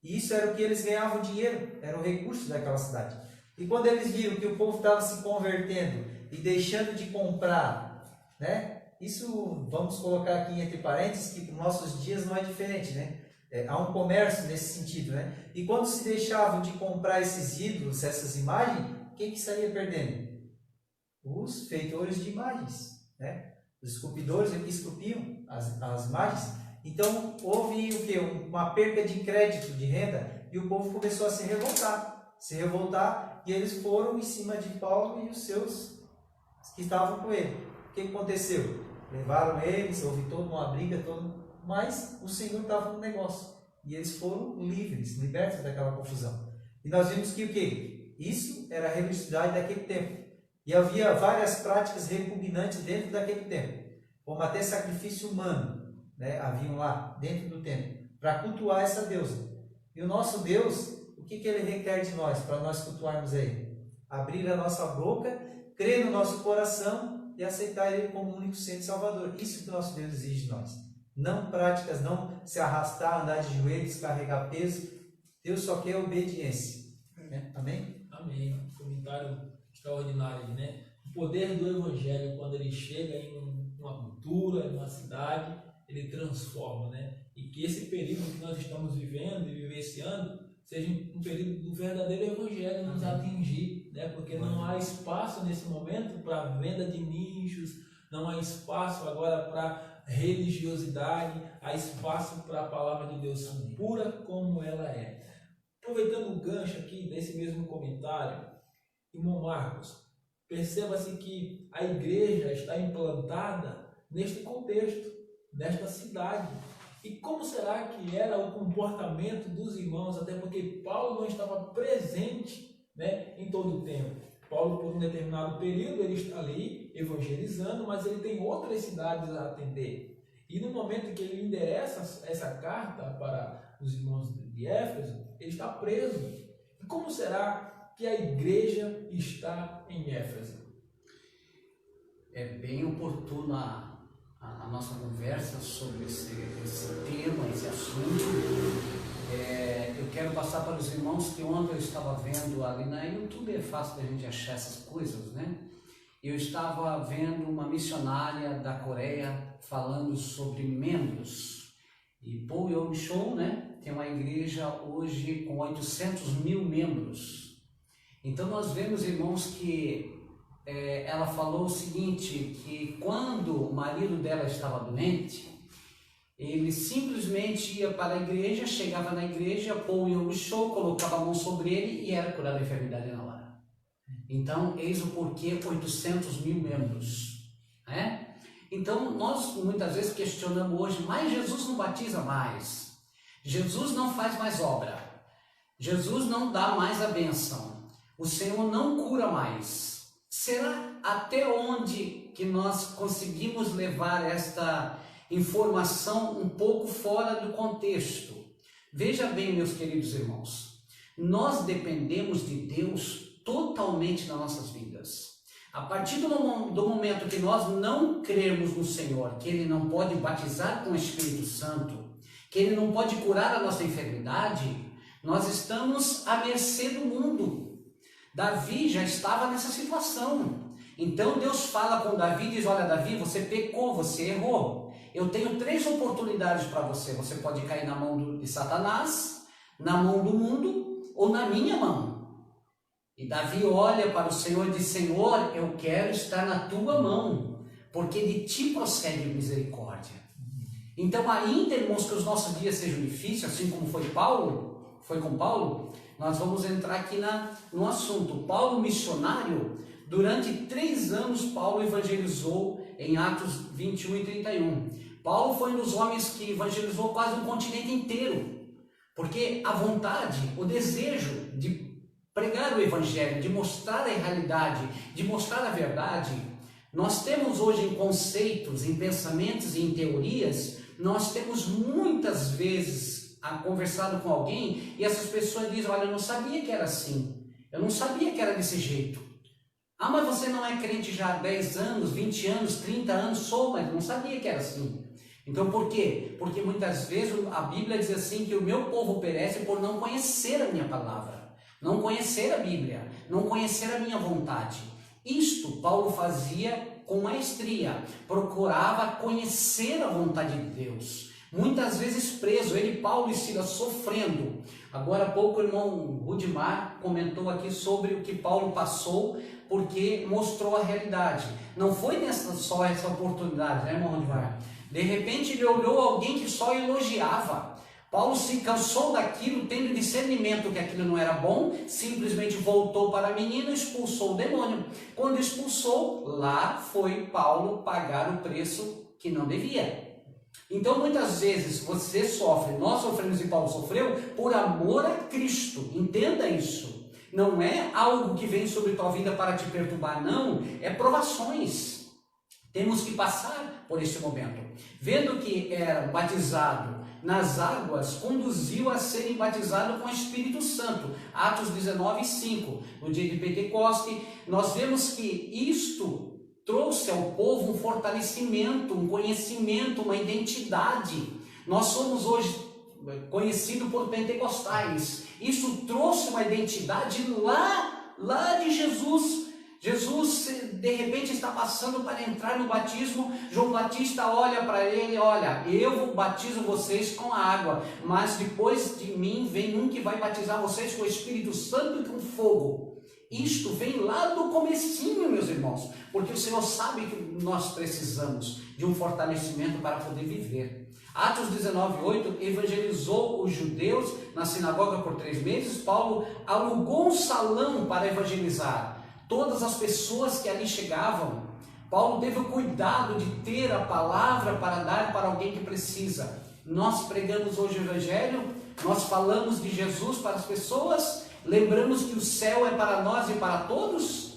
E isso era o que eles ganhavam dinheiro, era o recurso daquela cidade. E quando eles viram que o povo estava se convertendo e deixando de comprar, né? Isso vamos colocar aqui entre parênteses, que nos nossos dias não é diferente, né? Há um comércio nesse sentido, né? E quando se deixavam de comprar esses ídolos, essas imagens, quem que saía perdendo? Os feitores de imagens, né? Os esculpidores que esculpiam as imagens. Então houve o quê? Uma perda de crédito, de renda, e o povo começou a se revoltar, e eles foram em cima de Paulo e os seus que estavam com ele. O que aconteceu? Levaram eles, houve toda uma briga, mas o Senhor estava no negócio. E eles foram livres, libertos daquela confusão. E nós vimos que o quê? Isso era a religiosidade daquele tempo. E havia várias práticas repugnantes dentro daquele tempo, como até sacrifício humano, né? Haviam lá dentro do templo, para cultuar essa deusa. E o nosso Deus, o que ele requer de nós, para nós cultuarmos Ele? Abrir a nossa boca, crer no nosso coração e aceitar Ele como único Senhor e Salvador. Isso que o nosso Deus exige de nós. Não práticas, não se arrastar, andar de joelhos, carregar peso. Deus só quer obediência. Amém? Amém. Comentário extraordinário, né? O poder do Evangelho, quando ele chega em uma cultura, em uma cidade, ele transforma, né? E que esse período que nós estamos vivendo e vivenciando seja um período do verdadeiro evangelho nos atingir, né? Porque não há espaço nesse momento para venda de nichos, não há espaço agora para religiosidade, há espaço para a palavra de Deus pura como ela é. Aproveitando o gancho aqui desse mesmo comentário, irmão Marcos, perceba-se que a igreja está implantada neste contexto, nesta cidade. E como será que era o comportamento dos irmãos? Até porque Paulo não estava presente, né, em todo o tempo. Paulo, por um determinado período, ele está ali evangelizando, mas ele tem outras cidades a atender. E no momento que ele endereça essa carta para os irmãos de Éfeso, ele está preso. E como será que a igreja está em Éfeso? É bem oportuna a nossa conversa sobre esse tema, esse assunto. Eu quero passar para os irmãos que ontem eu estava vendo ali na YouTube, é fácil da gente achar essas coisas, né? Eu estava vendo uma missionária da Coreia falando sobre membros. E Paul Yong-Cho, né, tem uma igreja hoje com 800 mil membros. Então nós vemos, irmãos, que ela falou o seguinte, que quando o marido dela estava doente, ele simplesmente ia para a igreja, chegava na igreja, Paul Yong-Cho, colocava a mão sobre ele e era curado a enfermidade na hora. Então, eis o porquê 800 mil membros, né? Então, nós muitas vezes questionamos hoje, mas Jesus não batiza mais, Jesus não faz mais obra, Jesus não dá mais a bênção, o Senhor não cura mais. Será até onde que nós conseguimos levar esta informação um pouco fora do contexto? Veja bem, meus queridos irmãos, nós dependemos de Deus totalmente nas nossas vidas. A partir do momento que nós não cremos no Senhor, que Ele não pode batizar com o Espírito Santo, que Ele não pode curar a nossa enfermidade, nós estamos à mercê do mundo. Davi já estava nessa situação. Então Deus fala com Davi e diz, olha Davi, você pecou, você errou. Eu tenho 3 oportunidades para você. Você pode cair na mão de Satanás, na mão do mundo ou na minha mão. E Davi olha para o Senhor e diz, Senhor, eu quero estar na tua mão, porque de ti procede misericórdia. Então ainda, irmãos, que os nossos dias sejam difíceis, assim como foi com Paulo, nós vamos entrar aqui no assunto. Paulo, missionário, durante 3 anos Paulo evangelizou em Atos 21 e 31. Paulo foi um dos homens que evangelizou quase um continente inteiro, porque a vontade, o desejo de pregar o evangelho, de mostrar a realidade, de mostrar a verdade, nós temos hoje em conceitos, em pensamentos e em teorias, nós temos muitas vezes conversado com alguém e essas pessoas dizem, olha, eu não sabia que era assim, eu não sabia que era desse jeito. Ah, mas você não é crente já há 10 anos, 20 anos, 30 anos, sou, mas não sabia que era assim. Então por quê? Porque muitas vezes a Bíblia diz assim que o meu povo perece por não conhecer a minha palavra, não conhecer a Bíblia, não conhecer a minha vontade. Isto Paulo fazia com maestria, procurava conhecer a vontade de Deus. Muitas vezes preso, ele, Paulo e Silas, sofrendo. Agora há pouco o irmão Rudimar comentou aqui sobre o que Paulo passou, porque mostrou a realidade. Não foi só essa oportunidade, né, irmão Rudimar? De repente ele olhou alguém que só elogiava. Paulo se cansou daquilo, tendo discernimento que aquilo não era bom, simplesmente voltou para a menina e expulsou o demônio. Quando expulsou, lá foi Paulo pagar o preço que não devia. Então muitas vezes você sofre, nós sofremos e Paulo sofreu por amor a Cristo, entenda isso. Não é algo que vem sobre tua vida para te perturbar, não, é provações. Temos que passar por esse momento. Vendo que era batizado nas águas, conduziu a serem batizados com o Espírito Santo. Atos 19:5, no dia de Pentecoste, nós vemos que isto trouxe ao povo um fortalecimento, um conhecimento, uma identidade. Nós somos hoje conhecidos por pentecostais. Isso trouxe uma identidade lá de Jesus. Jesus, de repente, está passando para entrar no batismo. João Batista olha para ele: olha, eu batizo vocês com a água, mas depois de mim vem um que vai batizar vocês com o Espírito Santo e com fogo. Isto vem lá do comecinho, meus irmãos, porque o Senhor sabe que nós precisamos de um fortalecimento para poder viver. Atos 19:8, evangelizou os judeus na sinagoga por 3 meses. Paulo alugou um salão para evangelizar todas as pessoas que ali chegavam. Paulo teve o cuidado de ter a palavra para dar para alguém que precisa. Nós pregamos hoje o Evangelho, nós falamos de Jesus para as pessoas, lembramos que o céu é para nós e para todos?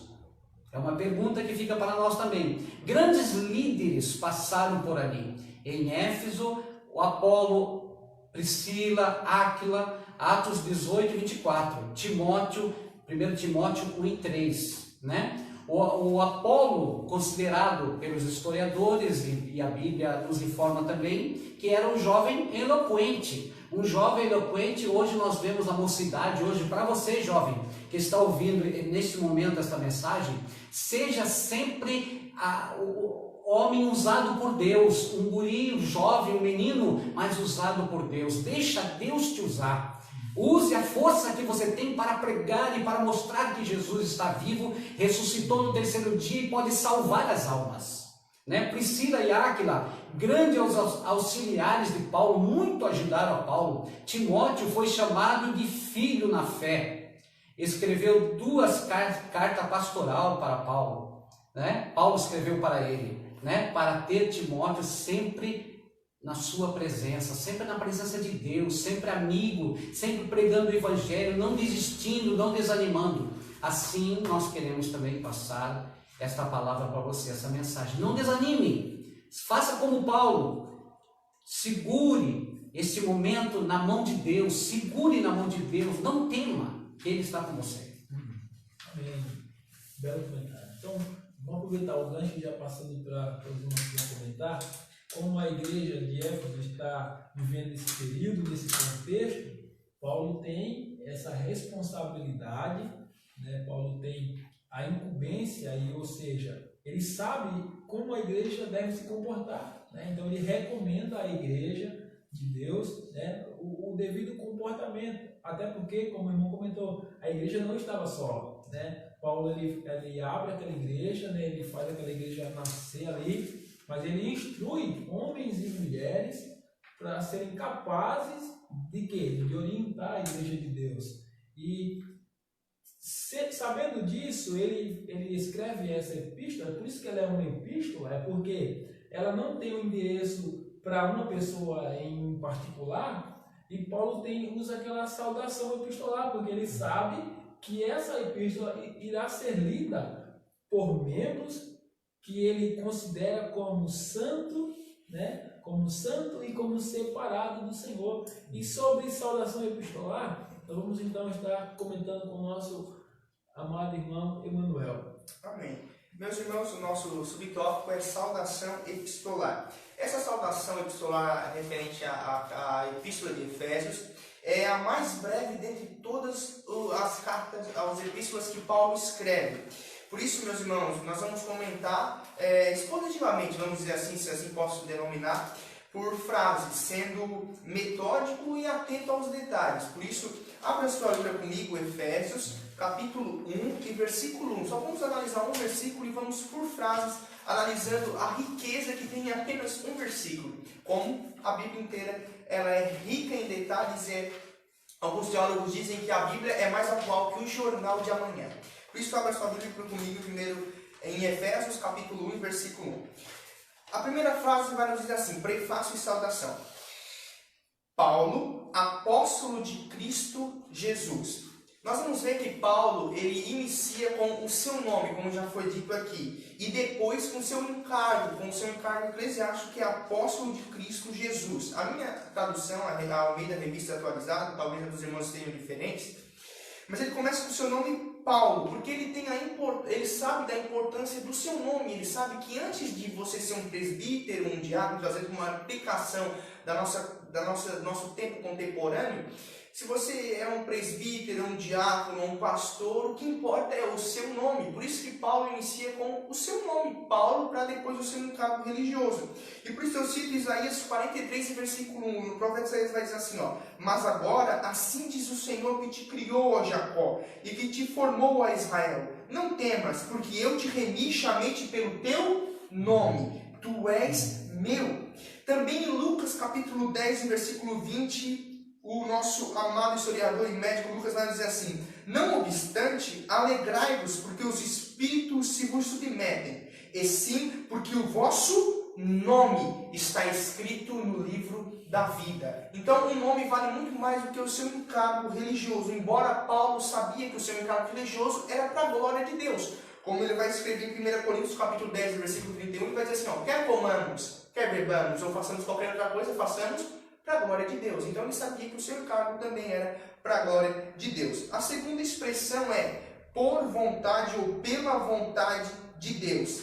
É uma pergunta que fica para nós também. Grandes líderes passaram por ali. Em Éfeso, o Apolo, Priscila, Áquila, Atos 18:24, Timóteo, 1 Timóteo 1:3, né? O Apolo, considerado pelos historiadores, e a Bíblia nos informa também, que era um jovem eloquente. Um jovem eloquente, hoje nós vemos a mocidade, hoje para você jovem, que está ouvindo neste momento esta mensagem, seja sempre o homem usado por Deus, um guri, um jovem, um menino, mas usado por Deus. Deixa Deus te usar. Use a força que você tem para pregar e para mostrar que Jesus está vivo, ressuscitou no 3º dia e pode salvar as almas, né? Priscila e Áquila, grandes auxiliares de Paulo, muito ajudaram a Paulo. Timóteo foi chamado de filho na fé, escreveu 2 cartas pastoral para Paulo, né? Paulo escreveu para ele, né? Para ter Timóteo sempre na sua presença, sempre na presença de Deus, sempre amigo, sempre pregando o Evangelho, não desistindo, não desanimando. Assim nós queremos também passar esta palavra para você, essa mensagem. Não desanime, faça como Paulo, segure esse momento na mão de Deus, segure na mão de Deus, não tema, Ele está com você. Amém. Belo comentário. Então, vamos aproveitar o gancho, já passando para os irmãos que vão comentar. Como a igreja de Éfeso está vivendo esse período, nesse contexto, Paulo tem essa responsabilidade, né? Paulo tem a incumbência, ou seja, ele sabe como a igreja deve se comportar, né? Então ele recomenda à igreja de Deus, né, o devido comportamento, até porque, como o irmão comentou, a igreja não estava só, né? Paulo ele abre aquela igreja, né? Ele faz aquela igreja nascer ali, mas ele instrui homens e mulheres para serem capazes de quê? De orientar a igreja de Deus. E sabendo disso, ele escreve essa epístola. Por isso que ela é uma epístola, é porque ela não tem um endereço para uma pessoa em particular, e Paulo usa aquela saudação epistolar, porque ele sabe que essa epístola irá ser lida por membros que ele considera como santo, né? Como santo e como separado do Senhor. E sobre saudação epistolar, nós vamos então estar comentando com o nosso amado irmão Emanuel. Amém. Meus irmãos, o nosso subtópico é saudação epistolar. Essa saudação epistolar referente à epístola de Efésios é a mais breve dentre todas as cartas, as epístolas que Paulo escreve. Por isso, meus irmãos, nós vamos comentar expositivamente, vamos dizer assim, se assim posso denominar, por frases, sendo metódico e atento aos detalhes. Por isso, abra sua Bíblia comigo, Efésios, capítulo 1 e versículo 1. Só vamos analisar um versículo e vamos por frases, analisando a riqueza que tem em apenas um versículo. Como a Bíblia inteira ela é rica em detalhes, alguns teólogos dizem que a Bíblia é mais atual que o jornal de amanhã. Por isso, abra sua Bíblia comigo primeiro em Efésios, capítulo 1, versículo 1. A primeira frase vai nos dizer assim, prefácio e saudação. Paulo, apóstolo de Cristo Jesus. Nós vamos ver que Paulo, ele inicia com o seu nome, como já foi dito aqui, e depois com o seu encargo eclesiástico, que é apóstolo de Cristo Jesus. A minha tradução, a Almeida Revista Atualizada, talvez a dos irmãos sejam diferentes, mas ele começa com o seu nome Paulo, porque ele sabe da importância do seu nome, ele sabe que antes de você ser um presbítero, um diácono, trazendo uma aplicação do nosso tempo contemporâneo, Se você é um presbítero, um diácono, um pastor, o que importa é o seu nome. Por isso que Paulo inicia com o seu nome, Paulo, para depois o seu encargo religioso. E por isso eu cito Isaías 43, versículo 1. No profeta Isaías vai dizer assim, ó: mas agora, assim diz o Senhor que te criou, ó Jacó, e que te formou, ó Israel. Não temas, porque eu te remi, chamei-te pelo teu nome. Tu és meu. Também em Lucas capítulo 10, versículo 20, o nosso amado historiador e médico Lucas vai dizer assim: não obstante, alegrai-vos, porque os espíritos se vos submetem, e sim porque o vosso nome está escrito no livro da vida. Então, um nome vale muito mais do que o seu encargo religioso, embora Paulo sabia que o seu encargo religioso era para a glória de Deus. Como ele vai escrever em 1 Coríntios capítulo 10, versículo 31, ele vai dizer assim, ó: quer comamos, quer bebamos, ou façamos qualquer outra coisa, façamos para a glória de Deus. Então ele sabia que o seu encargo também era para a glória de Deus. A segunda expressão é por vontade ou pela vontade de Deus.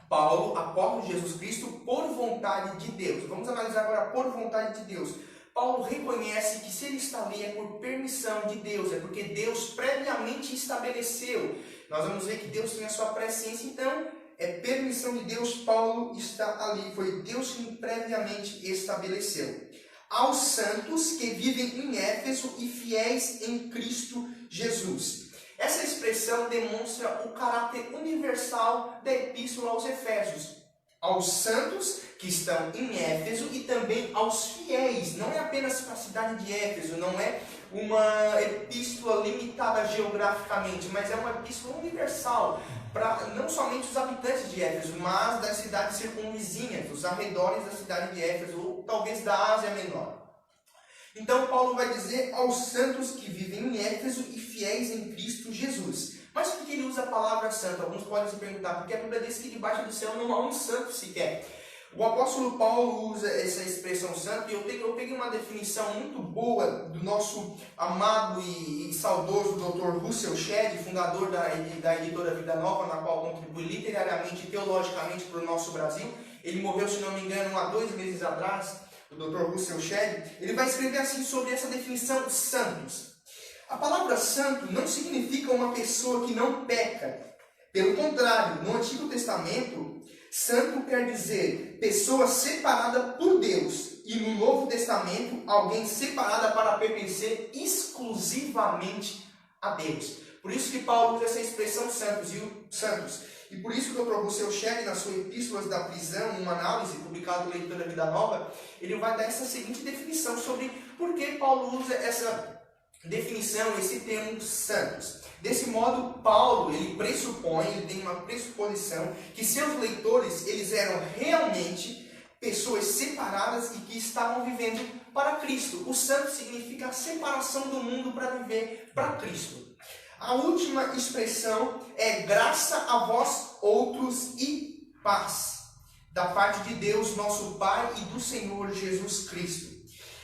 Paulo, apóstolo de Jesus Cristo, por vontade de Deus. Vamos analisar agora por vontade de Deus. Paulo reconhece que se ele está ali é por permissão de Deus, é porque Deus previamente estabeleceu. Nós vamos ver que Deus tem a sua presciência, então é permissão de Deus, Paulo está ali, foi Deus quem previamente estabeleceu. Aos santos que vivem em Éfeso e fiéis em Cristo Jesus. Essa expressão demonstra o caráter universal da epístola aos Efésios. Aos santos que estão em Éfeso e também aos fiéis. Não é apenas para a cidade de Éfeso, não é uma epístola limitada geograficamente, mas é uma epístola universal para não somente os habitantes de Éfeso, mas das cidades circunvizinhas, os arredores da cidade de Éfeso, ou talvez da Ásia Menor. Então Paulo vai dizer aos santos que vivem em Éfeso e fiéis em Cristo Jesus. Mas por que ele usa a palavra santo? Alguns podem se perguntar, porque a Bíblia diz que debaixo do céu não há um santo sequer. O apóstolo Paulo usa essa expressão santo, e eu peguei uma definição muito boa do nosso amado e saudoso Dr. Russell Shedd, fundador da editora Vida Nova, na qual contribui literariamente e teologicamente para o nosso Brasil. Ele morreu, se não me engano, há 2 meses atrás, o Dr. Russell Shedd. Ele vai escrever assim sobre essa definição santos. A palavra santo não significa uma pessoa que não peca. Pelo contrário, no Antigo Testamento, santo quer dizer pessoa separada por Deus. E no Novo Testamento, alguém separada para pertencer exclusivamente a Deus. Por isso que Paulo usa essa expressão santos. E por isso que o Dr. Russell Shedd, nas suas epístolas da prisão, uma análise publicada pela editora Vida Nova, ele vai dar essa seguinte definição sobre por que Paulo usa essa definição, esse termo santos. Desse modo, Paulo, ele tem uma pressuposição que seus leitores, eles eram realmente pessoas separadas e que estavam vivendo para Cristo. O santo significa a separação do mundo para viver para Cristo. A última expressão é graça a vós outros e paz, da parte de Deus, nosso Pai, e do Senhor Jesus Cristo.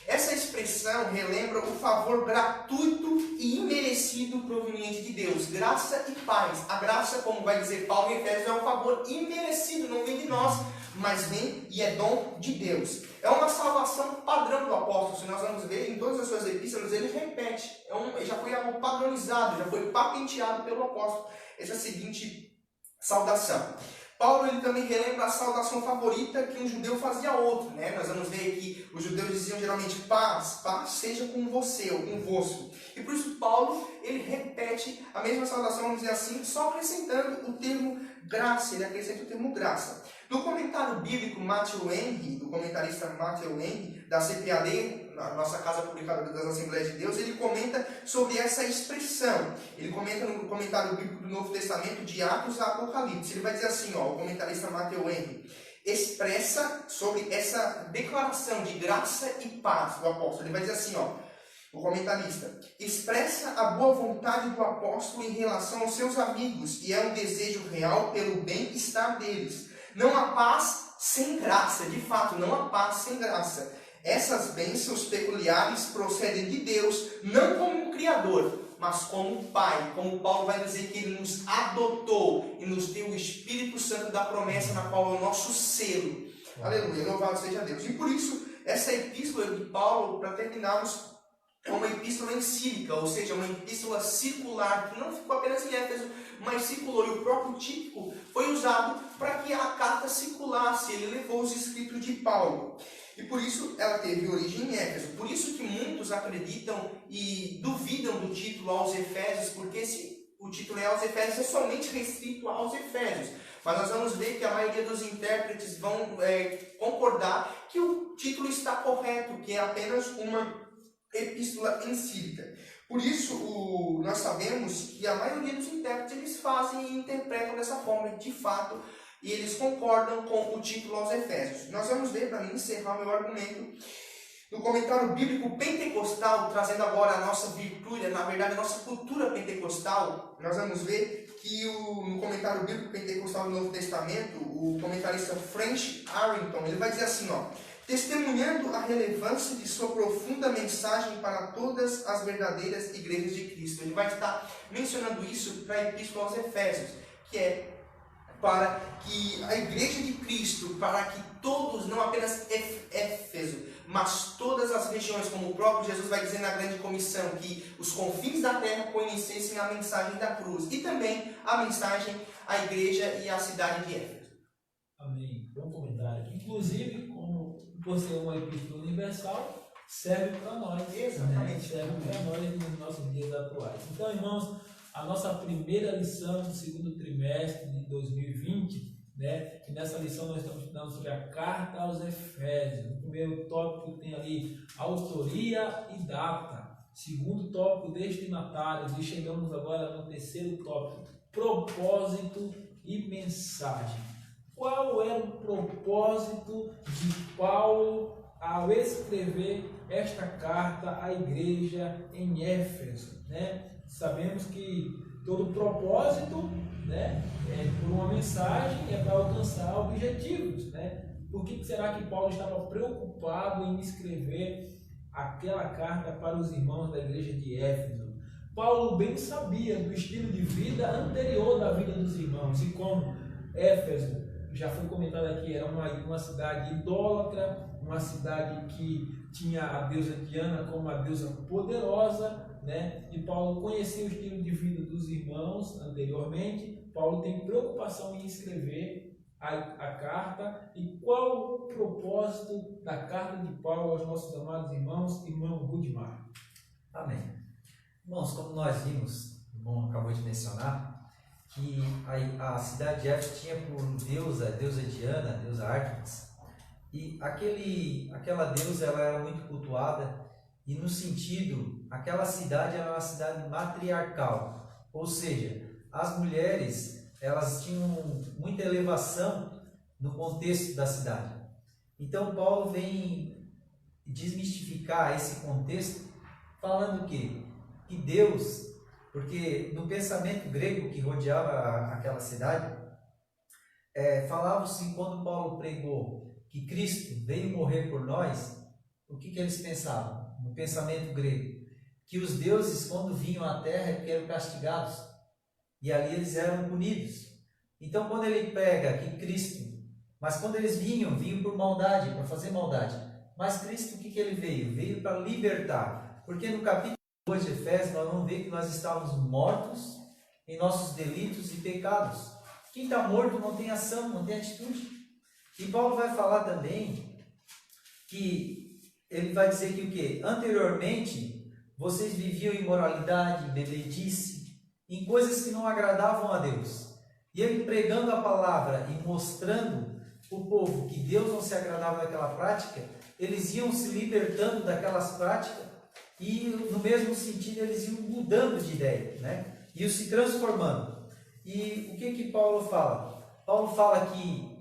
Essa expressão relembra o favor gratuito e imerecido proveniente de Deus. Graça e paz. A graça, como vai dizer Paulo em Efésios, é um favor imerecido, não vem de nós, mas vem e é dom de Deus. É uma salvação padrão do apóstolo. Se nós vamos ver em todas as suas epístolas, ele repete. Já foi algo padronizado, já foi patenteado pelo apóstolo. Essa seguinte saudação. Paulo ele também relembra a saudação favorita que um judeu fazia a outro. Né? Nós vamos ver que os judeus diziam geralmente paz seja com você ou convosco. E por isso Paulo ele repete a mesma saudação, vamos dizer assim, só acrescentando o termo graça. Ele acrescenta o termo graça. No comentário bíblico Matthew Henry, do comentarista Matthew Henry, da CPAD, na nossa casa publicadora das Assembleias de Deus, ele comenta sobre essa expressão. Ele comenta no comentário bíblico do Novo Testamento, de Atos a Apocalipse. Ele vai dizer assim, ó, o comentarista Matthew Henry, expressa sobre essa declaração de graça e paz do apóstolo. Ele vai dizer assim, ó, o comentarista, expressa a boa vontade do apóstolo em relação aos seus amigos e é um desejo real pelo bem-estar deles. Não há paz sem graça, de fato, não há paz sem graça. Essas bênçãos peculiares procedem de Deus, não como um Criador, mas como um Pai. Como Paulo vai dizer que Ele nos adotou e nos deu o Espírito Santo da promessa, na qual é o nosso selo. Aleluia, louvado seja Deus. E por isso, essa epístola de Paulo, para terminarmos, é uma epístola encíclica, ou seja, uma epístola circular, que não ficou apenas em Éfeso, mas circulou, e o próprio Tíquico foi usado para que a carta circulasse, ele levou os escritos de Paulo. E por isso ela teve origem em Éfeso. Por isso que muitos acreditam e duvidam do título aos Efésios, porque o título é aos Efésios, é somente restrito aos Efésios. Mas nós vamos ver que a maioria dos intérpretes vão concordar que o título está correto, que é apenas uma epístola encíclica. Por isso, nós sabemos que a maioria dos intérpretes eles fazem e interpretam dessa forma, de fato, e eles concordam com o título aos Efésios. Nós vamos ver, para mim encerrar o meu argumento, no comentário bíblico pentecostal, trazendo agora a nossa virtude, na verdade a nossa cultura pentecostal, nós vamos ver que no comentário bíblico pentecostal do Novo Testamento, o comentarista French Arrington, ele vai dizer assim, testemunhando a relevância de sua profunda mensagem para todas as verdadeiras igrejas de Cristo. Ele vai estar mencionando isso para a Epístola aos Efésios, que é para que a igreja de Cristo, para que todos, não apenas Éfeso, mas todas as regiões, como o próprio Jesus vai dizer na grande comissão, que os confins da terra conhecessem a mensagem da cruz, e também a mensagem à igreja e à cidade de Éfeso. Amém. Bom comentário. Inclusive, como por ser uma epístola universal, serve para nós. Exatamente. Serve para nós nos nossos dias atuais. Então, irmãos, a nossa primeira lição do segundo trimestre de 2020, que nessa lição nós estamos estudando sobre a carta aos Efésios. No primeiro tópico tem ali autoria e data. Segundo tópico, destinatários. E chegamos agora no terceiro tópico, propósito e mensagem. Qual era o propósito de Paulo ao escrever esta carta à igreja em Éfeso? Sabemos que todo propósito, por uma mensagem, é para alcançar objetivos. Por que será que Paulo estava preocupado em escrever aquela carta para os irmãos da igreja de Éfeso? Paulo bem sabia do estilo de vida anterior da vida dos irmãos, e como Éfeso, já foi comentado aqui, era uma cidade idólatra, uma cidade que tinha a deusa Diana como a deusa poderosa, e Paulo conhecia o estilo de vida dos irmãos anteriormente. Paulo tem preocupação em escrever a carta. E qual o propósito da carta de Paulo aos nossos amados irmãos, irmão Rudimar? Amém. Irmãos, como nós vimos, o irmão acabou de mencionar, que a cidade de Éfeso tinha por deusa a deusa Diana, a deusa Ártemis, e aquela deusa ela era muito cultuada, e no sentido, aquela cidade era uma cidade matriarcal, ou seja, as mulheres elas tinham muita elevação no contexto da cidade. Então Paulo vem desmistificar esse contexto, falando que Deus, porque no pensamento grego que rodeava aquela cidade, falava-se, quando Paulo pregou que Cristo veio morrer por nós, o que eles pensavam? No pensamento grego, que os deuses, quando vinham à terra, eram castigados, e ali eles eram punidos. Então, quando ele prega que Cristo, mas quando eles vinham por maldade, para fazer maldade, mas Cristo, o que ele veio? Veio para libertar, porque no capítulo 2 de Efésios, nós vamos ver que nós estávamos mortos em nossos delitos e pecados. Quem está morto não tem ação, não tem atitude. E Paulo vai falar também que ele vai dizer que o quê? Anteriormente, vocês viviam em imoralidade, bebedice, em coisas que não agradavam a Deus. E ele pregando a palavra e mostrando o povo que Deus não se agradava daquela prática, eles iam se libertando daquelas práticas e, no mesmo sentido, eles iam mudando de ideia, iam se transformando. E o que Paulo fala? Paulo fala que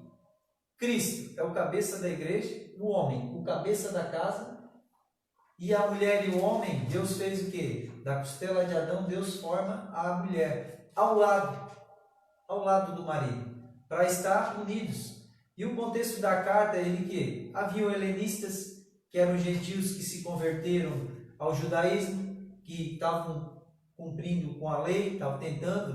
Cristo é o cabeça da igreja, o homem, o cabeça da casa, e a mulher e o homem, Deus fez o quê? Da costela de Adão, Deus forma a mulher ao lado do marido, para estar unidos. E o contexto da carta é que haviam helenistas, que eram gentios que se converteram ao judaísmo, que estavam cumprindo com a lei, estavam tentando,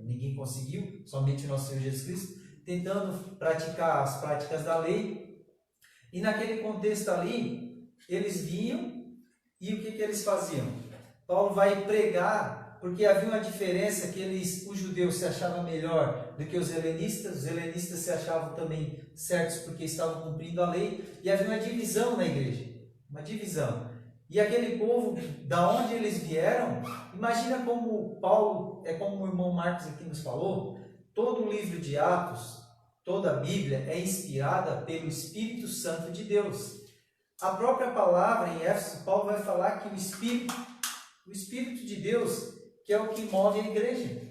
ninguém conseguiu, somente o nosso Senhor Jesus Cristo, tentando praticar as práticas da lei. E naquele contexto ali, eles vinham E o que eles faziam? Paulo vai pregar, porque havia uma diferença que os judeus se achavam melhor do que os helenistas se achavam também certos porque estavam cumprindo a lei, e havia uma divisão na igreja, uma divisão. E aquele povo, da onde eles vieram, imagina como Paulo, como o irmão Marcos aqui nos falou, todo o livro de Atos, toda a Bíblia é inspirada pelo Espírito Santo de Deus. A própria palavra em Éfeso, Paulo vai falar que o Espírito de Deus, que é o que move a igreja.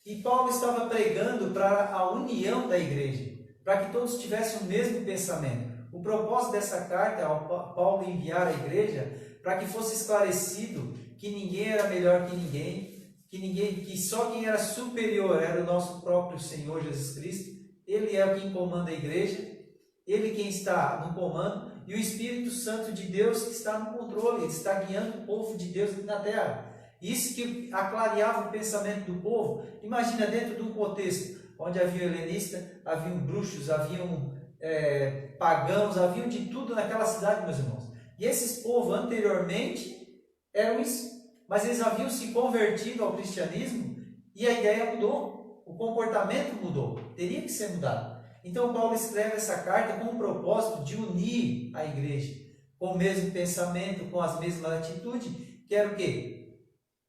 E Paulo estava pregando para a união da igreja, para que todos tivessem o mesmo pensamento. O propósito dessa carta é Paulo enviar à igreja para que fosse esclarecido que ninguém era melhor que ninguém, que só quem era superior era o nosso próprio Senhor Jesus Cristo. Ele é quem comanda a igreja, ele quem está no comando, e o Espírito Santo de Deus que está no controle, ele está guiando o povo de Deus aqui na terra. Isso que aclareava o pensamento do povo. Imagina, dentro de um contexto onde havia helenista, haviam bruxos, haviam pagãos, haviam de tudo naquela cidade, meus irmãos. E esses povos anteriormente eram isso, mas eles haviam se convertido ao cristianismo e a ideia mudou, o comportamento mudou, teria que ser mudado. Então Paulo escreve essa carta com o propósito de unir a igreja, com o mesmo pensamento, com as mesmas atitudes, que era o quê?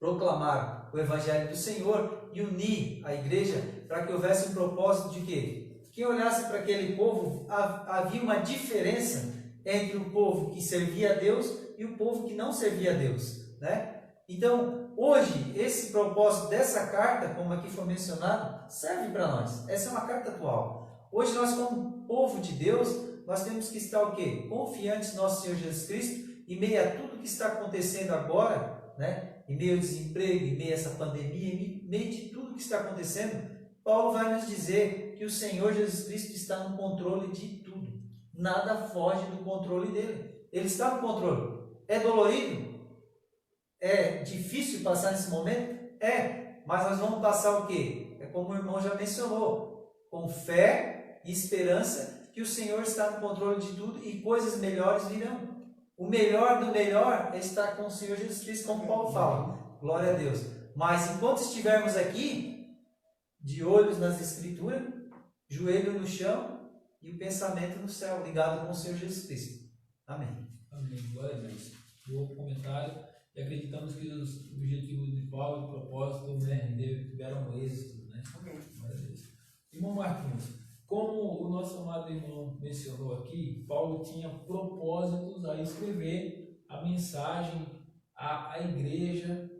Proclamar o Evangelho do Senhor e unir a igreja para que houvesse um propósito de quê? Quem olhasse para aquele povo, havia uma diferença entre o povo que servia a Deus e o povo que não servia a Deus, né? Então, hoje, esse propósito dessa carta, como aqui foi mencionado, serve para nós. Essa é uma carta atual. Hoje nós, como povo de Deus, nós temos que estar o quê? Confiantes no nosso Senhor Jesus Cristo, em meio a tudo que está acontecendo agora, né? Em meio ao desemprego, em meio a essa pandemia, em meio de tudo que está acontecendo, Paulo vai nos dizer que o Senhor Jesus Cristo está no controle de tudo. Nada foge do controle dele. Ele está no controle. É dolorido? É difícil passar nesse momento? É. Mas nós vamos passar o quê? É como o irmão já mencionou. Com fé e esperança que o Senhor está no controle de tudo e coisas melhores virão. O melhor do melhor é estar com o Senhor Jesus Cristo, como Paulo fala. Glória a Deus. Mas enquanto estivermos aqui, de olhos nas Escrituras, joelho no chão e o pensamento no céu, ligado com o Senhor Jesus Cristo. Amém. Amém. Glória a Deus. Bom comentário. E acreditamos que os objetivos de Paulo e o propósito, né, tiveram êxito, né? Amém. Glória a Deus. Irmão Marquinhos, como o nosso amado irmão mencionou aqui, Paulo tinha propósitos a escrever a mensagem à igreja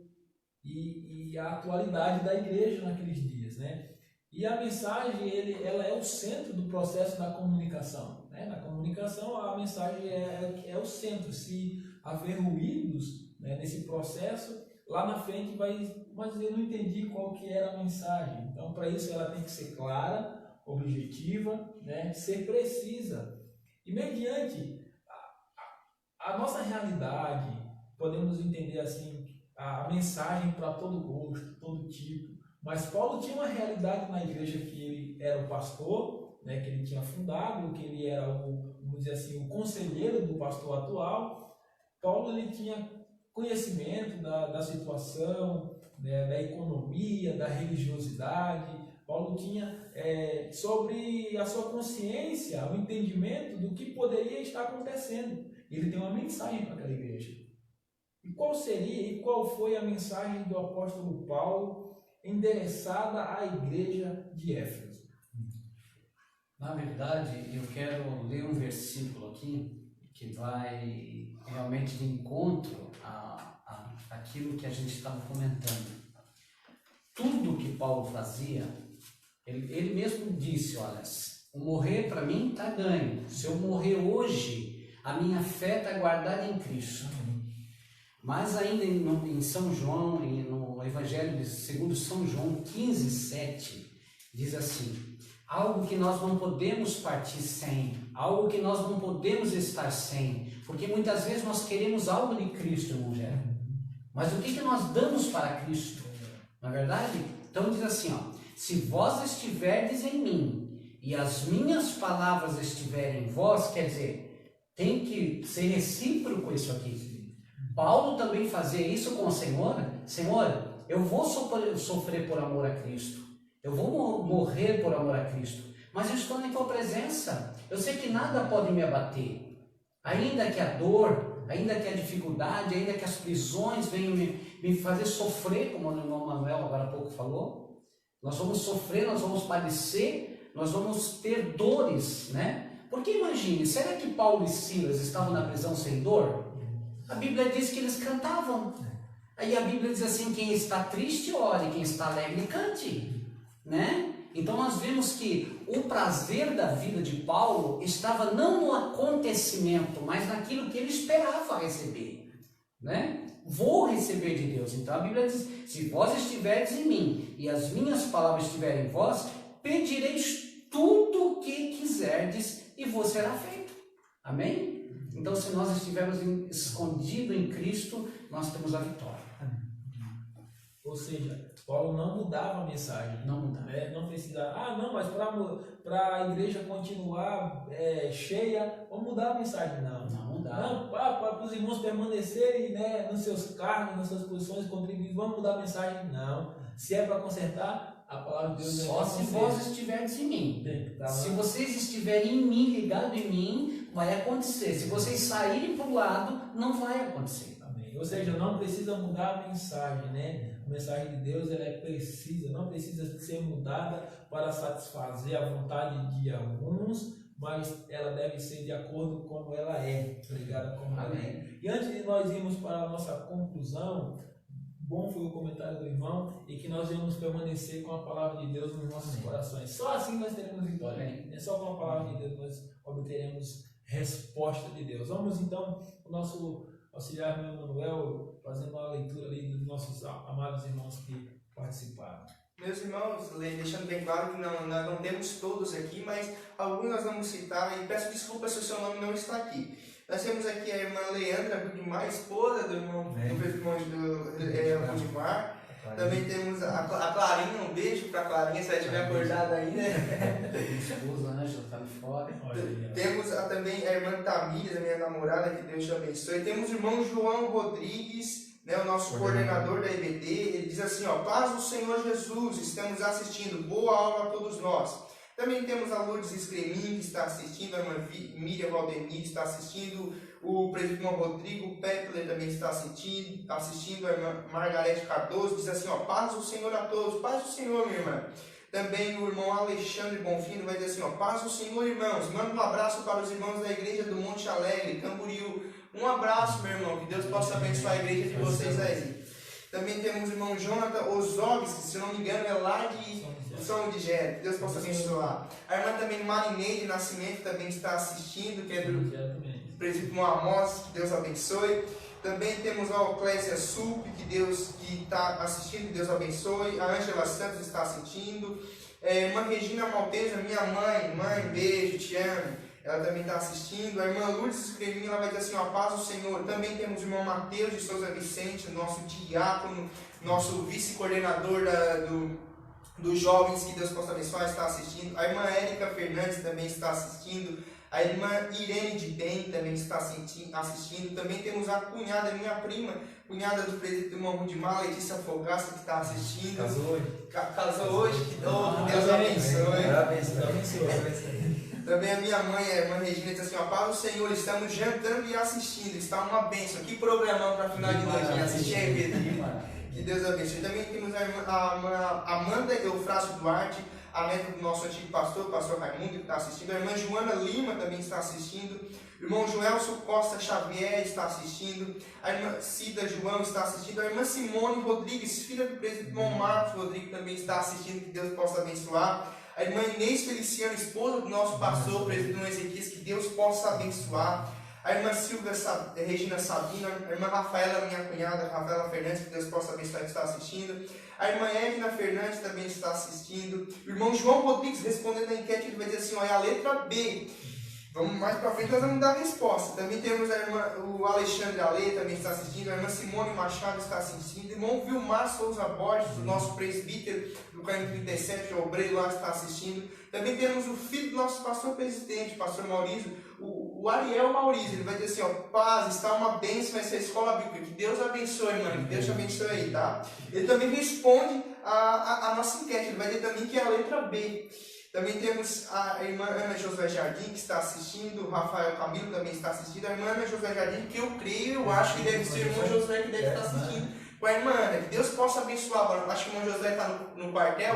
e a atualidade da igreja naqueles dias, né? E a mensagem, ela é o centro do processo da comunicação, né? Na comunicação, a mensagem é o centro. Se haver ruídos, né, nesse processo, lá na frente mas eu não entendi qual que era a mensagem. Então, para isso, ela tem que ser clara, objetiva, né, ser precisa. E mediante a nossa realidade, podemos entender assim, a mensagem para todo gosto, todo tipo. Mas Paulo tinha uma realidade na igreja que ele era o pastor, né, que ele tinha fundado, que ele era vamos dizer assim, o conselheiro do pastor atual. Paulo ele tinha conhecimento da situação, né, da economia, da religiosidade. Paulo tinha sobre a sua consciência, o entendimento do que poderia estar acontecendo. Ele tem uma mensagem para aquela igreja. E qual foi a mensagem do apóstolo Paulo endereçada à igreja de Éfeso? Na verdade, eu quero ler um versículo aqui que vai realmente de encontro àquilo que a gente estava comentando. Tudo que Paulo fazia, ele mesmo disse, olha, o morrer para mim está ganho. Se eu morrer hoje, a minha fé está guardada em Cristo. Mas ainda em São João, no Evangelho segundo São João 15:7, diz assim: algo que nós não podemos partir sem, algo que nós não podemos estar sem, porque muitas vezes nós queremos algo de Cristo, irmão Gérard. Mas o que nós damos para Cristo? Na verdade, então diz assim, ó: se vós estiverdes em mim e as minhas palavras estiverem em vós, quer dizer, tem que ser recíproco isso aqui. Paulo também fazia isso com o Senhor. Senhor, eu vou sofrer por amor a Cristo. Eu vou morrer por amor a Cristo. Mas eu estou em tua presença. Eu sei que nada pode me abater. Ainda que a dor, ainda que a dificuldade, ainda que as prisões venham me fazer sofrer, como o irmão Manuel agora há pouco falou. Nós vamos sofrer, nós vamos padecer, nós vamos ter dores, né? Porque imagine, será que Paulo e Silas estavam na prisão sem dor? A Bíblia diz que eles cantavam. Aí a Bíblia diz assim, quem está triste ore, quem está alegre cante, né? Então nós vemos que o prazer da vida de Paulo estava não no acontecimento, mas naquilo que ele esperava receber, né? Vou receber de Deus. Então a Bíblia diz, se vós estiverdes em mim e as minhas palavras estiverem em vós, pedireis tudo o que quiserdes e vos será feito. Amém? Então se nós estivermos escondidos em Cristo, nós temos a vitória. Ou seja, Paulo não mudava a mensagem. Não mudava. Né? Não precisava, não, mas para a igreja continuar cheia, vamos mudar a mensagem. Não mudava. Não, para os irmãos permanecerem, né, nos seus cargos, nas suas posições, contribuir, vamos mudar a mensagem. Não. Se é para consertar, a palavra de Deus só se vós estiverdes em mim. Se vocês estiverem em mim, ligado em mim, vai acontecer. Se vocês saírem para o lado, não vai acontecer. Amém. Ou seja, não precisa mudar a mensagem, né? A mensagem de Deus ela é precisa, não precisa ser mudada para satisfazer a vontade de alguns, mas ela deve ser de acordo com como ela é, ligada como ela é. E antes de nós irmos para a nossa conclusão, bom foi o comentário do irmão, e que nós vamos permanecer com a palavra de Deus nos nossos corações. Só assim nós teremos vitória. É só com a palavra de Deus nós obteremos resposta de Deus. Vamos então, o nosso auxiliar meu Manuel, fazendo uma leitura ali dos nossos amados irmãos que participaram. Meus irmãos, deixando bem claro que nós não temos todos aqui, mas alguns nós vamos citar, e peço desculpa se o seu nome não está aqui. Nós temos aqui a irmã Leandra Rudimar, esposa do irmão do Rudimar. Também temos a Clarinha, um beijo para a Clarinha, se ela estiver acordada ainda. Minha esposa Ângela está ali fora. Temos também a irmã Tamires, a minha namorada, que Deus te abençoe. Temos o irmão João Rodrigues, né, o nosso coordenador da EBD. Ele diz assim, ó, paz do Senhor Jesus, estamos assistindo, boa aula a todos nós. Também temos a Lourdes Escremin, que está assistindo, a irmã Miriam Valdemir está assistindo, o presbítero Rodrigo Pepler também está assistindo, a irmã Margarete Cardoso diz assim, ó, paz do Senhor a todos, paz do Senhor, minha irmã. Também o irmão Alexandre Bonfim vai dizer assim, ó, paz do Senhor, irmãos. Manda um abraço para os irmãos da igreja do Monte Alegre, Camboriú. Um abraço, meu irmão, que Deus possa abençoar a igreja de vocês aí. Também temos o irmão Jonathan Ozogues, que se não me engano é lá de São Digério, que Deus possa abençoar. A irmã também Marineide Nascimento também está assistindo, que é do presbítero Amos, que Deus abençoe. Também temos a Oclésia Sup, que está assistindo, que Deus abençoe. A Ângela Santos está assistindo. Irmã Regina Malteza, minha mãe, beijo, te amo. Ela também está assistindo. A irmã Lourdes Escrevinha, ela vai dizer assim, ó, paz do Senhor. Também temos o irmão Mateus de Souza Vicente, nosso diácono, nosso vice-coordenador dos jovens, que Deus possa abençoar, está assistindo. A irmã Érica Fernandes também está assistindo. A irmã Irene de Bem também está assistindo. Também temos a cunhada, minha prima, cunhada do presbítero irmão Rudimar, Letícia Fogaça, que está assistindo. Casou hoje. Casou hoje, que Deus abençoe. Parabéns. Também a minha mãe, a irmã Regina, diz assim, ó, paz do Senhor, estamos jantando e assistindo, está uma bênção. Que programão para final de noite, assistir a EBD. Que Deus abençoe. Também temos a irmã Amanda Eufrásio Duarte, a neta do nosso antigo pastor, o pastor Raimundo, que está assistindo. A irmã Joana Lima também está assistindo. O irmão Joelson Costa Xavier está assistindo. A irmã Cida João está assistindo. A irmã Simone Rodrigues, filha do presbítero Marcos Rodrigues, também está assistindo. Que Deus possa abençoar. A irmã Inês Feliciano, esposa do nosso pastor, presbítero Ezequias, que Deus possa abençoar. A irmã Silvia Regina Sabino, a irmã Rafaela, minha cunhada, Rafaela Fernandes, que Deus possa abençoar, que está assistindo. A irmã Edna Fernandes também está assistindo. O irmão João Rodrigues, respondendo a enquete, ele vai dizer assim, ó, é a letra B. Vamos mais para frente, nós vamos dar a resposta. Também temos o Alexandre Ale, também está assistindo. A irmã Simone Machado está assistindo. O irmão Vilmar Souza Borges, o nosso presbítero do Caminho 37, o obreiro lá, está assistindo. Também temos o filho do nosso pastor presidente, pastor Maurício, o o Ariel Maurício, ele vai dizer assim, ó, paz, está uma bênção essa escola bíblica, que Deus abençoe, mano, que Deus te abençoe aí, tá? Ele também responde a nossa enquete, ele vai dizer também que é a letra B. Também temos a irmã Ana Josué Jardim, que está assistindo, o Rafael Camilo também está assistindo, a irmã Ana Josué Jardim, que eu creio, eu acho que deve ser o irmão Josué que deve estar assistindo. Com a irmã Ana, que Deus possa abençoar, mano. Acho que o irmão Josué está no quartel,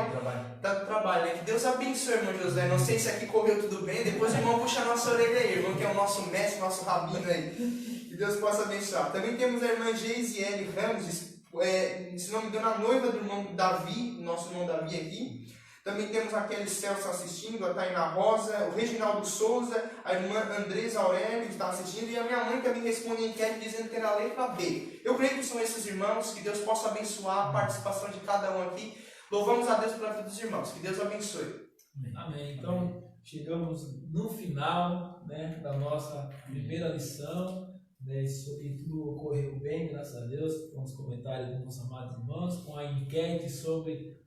está no trabalho, né? Que Deus abençoe, irmão Josué. Não sei se aqui correu tudo bem, depois o irmão puxa a nossa orelha aí, irmão, que é o nosso mestre, nosso rabino aí. Que Deus possa abençoar. Também temos a irmã Geisiele Ramos, se não me engano, a noiva do irmão Davi, nosso irmão Davi aqui. Também temos a Kelly Celso assistindo, a Tainá Rosa, o Reginaldo Souza, a irmã Andresa Aurélio está assistindo, e a minha mãe também responde a enquete dizendo que era a letra B. Eu creio que são esses irmãos, que Deus possa abençoar a participação de cada um aqui. Louvamos a Deus pela vida dos irmãos, que Deus abençoe. Amém. Então, chegamos no final, né, da nossa primeira lição. E tudo ocorreu bem, graças a Deus, com os comentários dos nossos amados irmãos, com a enquete sobre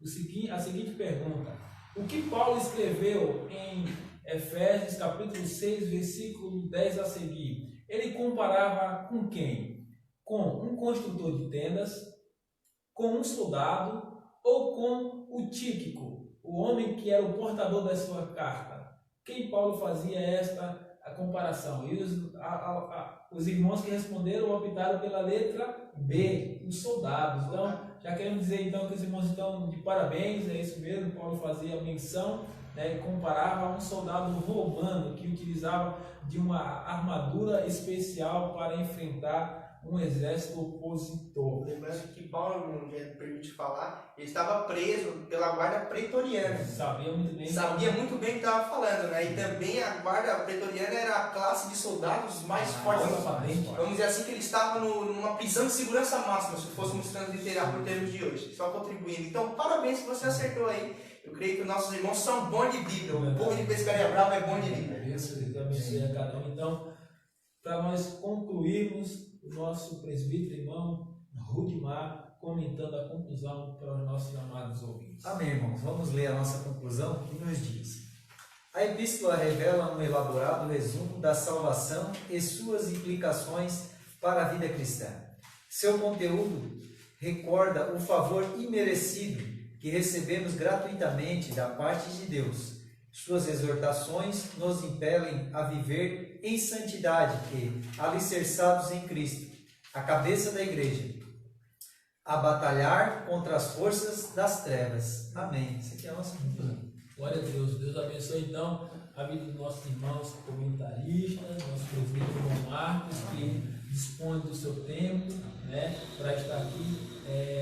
a seguinte pergunta: o que Paulo escreveu em Efésios capítulo 6, versículo 10 a seguir? Ele comparava com quem? Com um construtor de tendas, com um soldado ou com o Tíquico, o homem que era o portador da sua carta? Quem Paulo fazia a comparação? E os irmãos que responderam optaram pela letra B, os soldados. Então, já queremos dizer então que os irmãos estão de parabéns, é isso mesmo. Paulo fazia menção, né, e comparava a um soldado romano que utilizava de uma armadura especial para enfrentar um exército opositor. Lembrando que Paulo, não me permite falar, ele estava preso pela guarda pretoriana. Sabia muito bem. Sabia muito bem o que estava falando, né? E também a guarda pretoriana era a classe de soldados mais fortes. Vamos dizer assim, que ele estava numa prisão de segurança máxima, se fôssemos transliterar por termos de hoje. Só contribuindo. Então, parabéns que você acertou aí. Eu creio que nossos irmãos são bons de Bíblia. O povo de Pescaria Brava é bom de Bíblia. Isso, Deus abençoe a cada um. Então, para nós concluirmos, o nosso presbítero irmão Rudimar comentando a conclusão para os nossos amados ouvintes. Amém, irmãos. Vamos ler a nossa conclusão, que nos diz: a epístola revela um elaborado resumo da salvação e suas implicações para a vida cristã. Seu conteúdo recorda o favor imerecido que recebemos gratuitamente da parte de Deus. Suas exortações nos impelem a viver em santidade e, alicerçados em Cristo, a cabeça da igreja, a batalhar contra as forças das trevas. Amém. Isso aqui é a nossa conclusão. Glória a Deus. Deus abençoe então a vida dos nossos irmãos comentaristas, nosso presbítero irmão Marcos, que dispõe do seu tempo, né, para estar aqui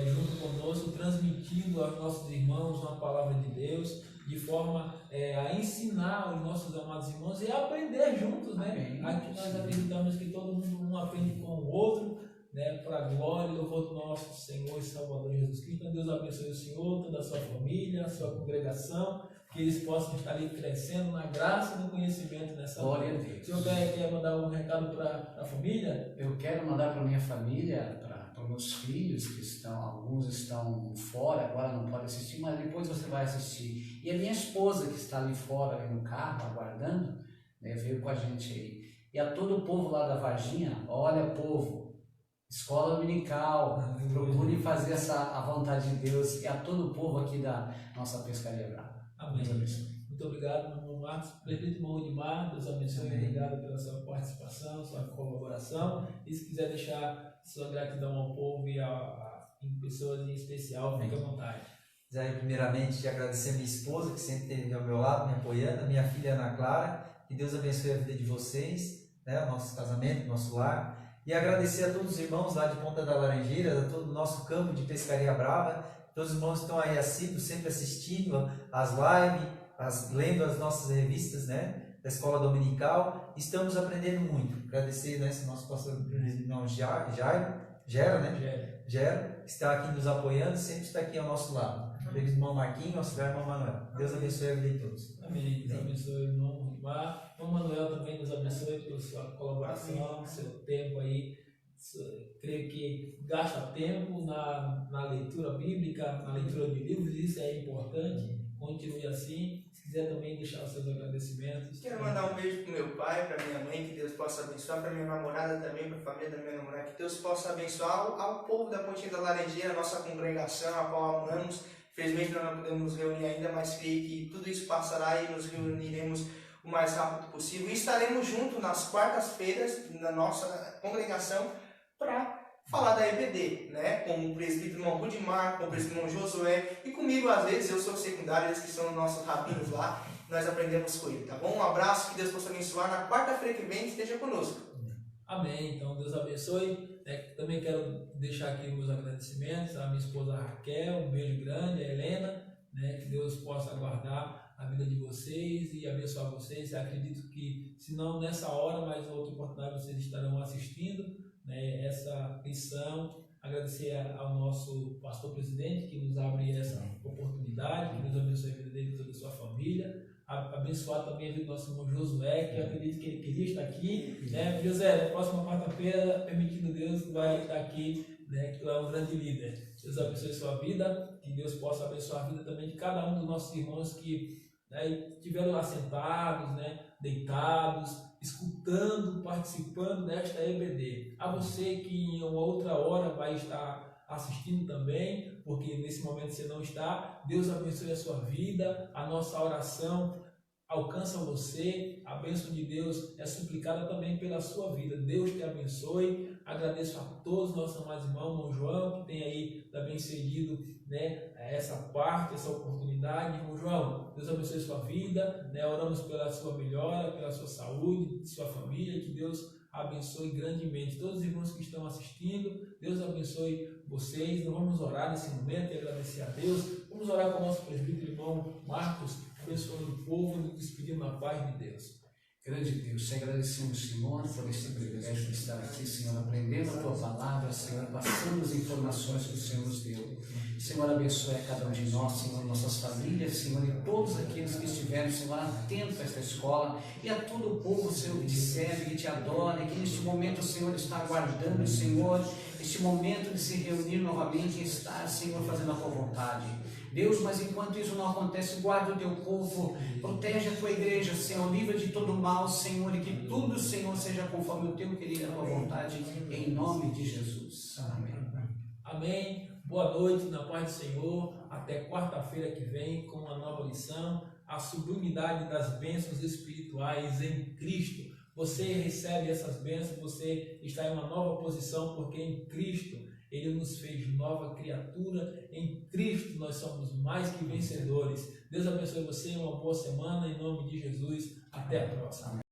junto conosco, transmitindo aos nossos irmãos uma palavra de Deus, de forma a ensinar aos nossos amados irmãos e aprender juntos, né? Aqui nós acreditamos que todo mundo um aprende com o outro, né? Para a glória e louvor do nosso Senhor e Salvador Jesus Cristo. Então, Deus abençoe o Senhor, toda a sua família, a sua congregação, que eles possam estar ali crescendo na graça e no conhecimento nessa hora. O senhor quer mandar um recado para a família? Eu quero mandar para minha família, para meus filhos, alguns estão fora, agora não podem assistir, mas depois você vai assistir. E a minha esposa, que está ali fora, ali no carro, aguardando, né, veio com a gente aí. E a todo o povo lá da Varginha: olha, povo, escola dominical, procure fazer a vontade de Deus. E a todo o povo aqui da nossa Pescaria Brava. Amém. Muito obrigado, meu irmão Marcos. Prefeito irmão Rudimar, Deus abençoe. Obrigado pela sua participação, sua colaboração. E se quiser deixar sua gratidão ao povo e em pessoas em especial, fique à vontade. Quero primeiramente agradecer a minha esposa, que sempre esteve ao meu lado, me apoiando, a minha filha Ana Clara. Que Deus abençoe a vida de vocês, né, o nosso casamento, o nosso lar. E agradecer a todos os irmãos lá de Ponta da Laranjeira, a todo o nosso campo de Pescaria Brava. Todos os irmãos estão aí assíduos, sempre assistindo as lives, lendo as nossas revistas, né, da escola dominical. Estamos aprendendo muito. Agradecer, né, esse nosso pastor irmão Gero, que está aqui nos apoiando, sempre está aqui ao nosso lado. Feliz irmão Marquinhos, nosso irmão Manuel. Deus abençoe a vida de todos. Amém. Deus abençoe o irmão Rudimar. O irmão Manuel também nos abençoe pela sua colaboração, seu tempo aí. Creio que gasta tempo na leitura bíblica, na leitura de livros, isso é importante. continue assim. Se quiser também deixar os seus agradecimentos. Quero mandar um beijo pro meu pai, pra minha mãe, que Deus possa abençoar, pra minha namorada também, pra família da minha namorada, que Deus possa abençoar ao povo da Pontinha da Laranjeira, a nossa congregação, a qual amamos. Infelizmente nós não podemos nos reunir ainda, mas creio que tudo isso passará e nos reuniremos o mais rápido possível. E estaremos juntos nas quartas-feiras na nossa congregação para falar da EBD, né? Com o presbítero irmão Rudimar, com o presbítero irmão Josué e comigo às vezes, eu sou secundário, eles que são os nossos rabinos lá, nós aprendemos com ele, tá bom? Um abraço, que Deus possa abençoar, na quarta-feira que vem esteja conosco. Amém, então Deus abençoe. Também quero deixar aqui meus agradecimentos à minha esposa Raquel, um beijo grande, a Helena, né? Que Deus possa guardar a vida de vocês e abençoar vocês. Eu acredito que, se não nessa hora, mas em outra oportunidade vocês estarão assistindo, né, essa lição. Agradecer ao nosso pastor presidente que nos abre essa oportunidade, que nos abençoe a vida dele e toda a sua família. Abençoar também a vida do nosso irmão Josué, que eu acredito que ele queria estar aqui, né? José, na próxima quarta-feira, permitindo Deus, vai estar aqui, né? Que tu é um grande líder. Deus abençoe a sua vida, que Deus possa abençoar a vida também de cada um dos nossos irmãos que, né, estiveram assentados, né, deitados, escutando, participando desta EBD. A você que em uma outra hora vai estar assistindo também, porque nesse momento você não está, Deus abençoe a sua vida, a nossa oração alcança você, a bênção de Deus é suplicada também pela sua vida. Deus te abençoe. Agradeço a todos os nossos amados irmãos, irmão João, que tem aí também cedido, né, essa parte, essa oportunidade. Irmão João, Deus abençoe a sua vida, né? Oramos pela sua melhora, pela sua saúde, sua família, que Deus abençoe grandemente todos os irmãos que estão assistindo. Deus abençoe vocês. Nós vamos orar nesse momento e agradecer a Deus. Vamos orar com o nosso presbítero irmão Marcos, abençoando o povo e nos despedindo na paz de Deus. Grande Deus, te agradecemos, Senhor, por esse privilégio de estar aqui, Senhor, aprendendo a Tua Palavra, Senhor, passando as informações que o Senhor nos deu. Senhor, abençoe a cada um de nós, Senhor, nossas famílias, Senhor, e todos aqueles que estiveram, Senhor, atentos a esta escola, e a todo o povo, Senhor, que te serve, que te adora, e que neste momento o Senhor está aguardando, Senhor, este momento de se reunir novamente e estar, Senhor, fazendo a Tua vontade. Deus, mas enquanto isso não acontece, guarda o Teu povo, protege a Tua igreja, Senhor, livra de todo mal, Senhor, e que tudo, Senhor, seja conforme o Teu querido e a Tua vontade, em nome de Jesus. Amém. Amém. Boa noite, na paz do Senhor. Até quarta-feira que vem com uma nova lição, a sublimidade das bênçãos espirituais em Cristo. Você recebe essas bênçãos, você está em uma nova posição, porque em Cristo Ele nos fez nova criatura. Em Cristo nós somos mais que vencedores. Deus abençoe você, uma boa semana, em nome de Jesus. Até a próxima.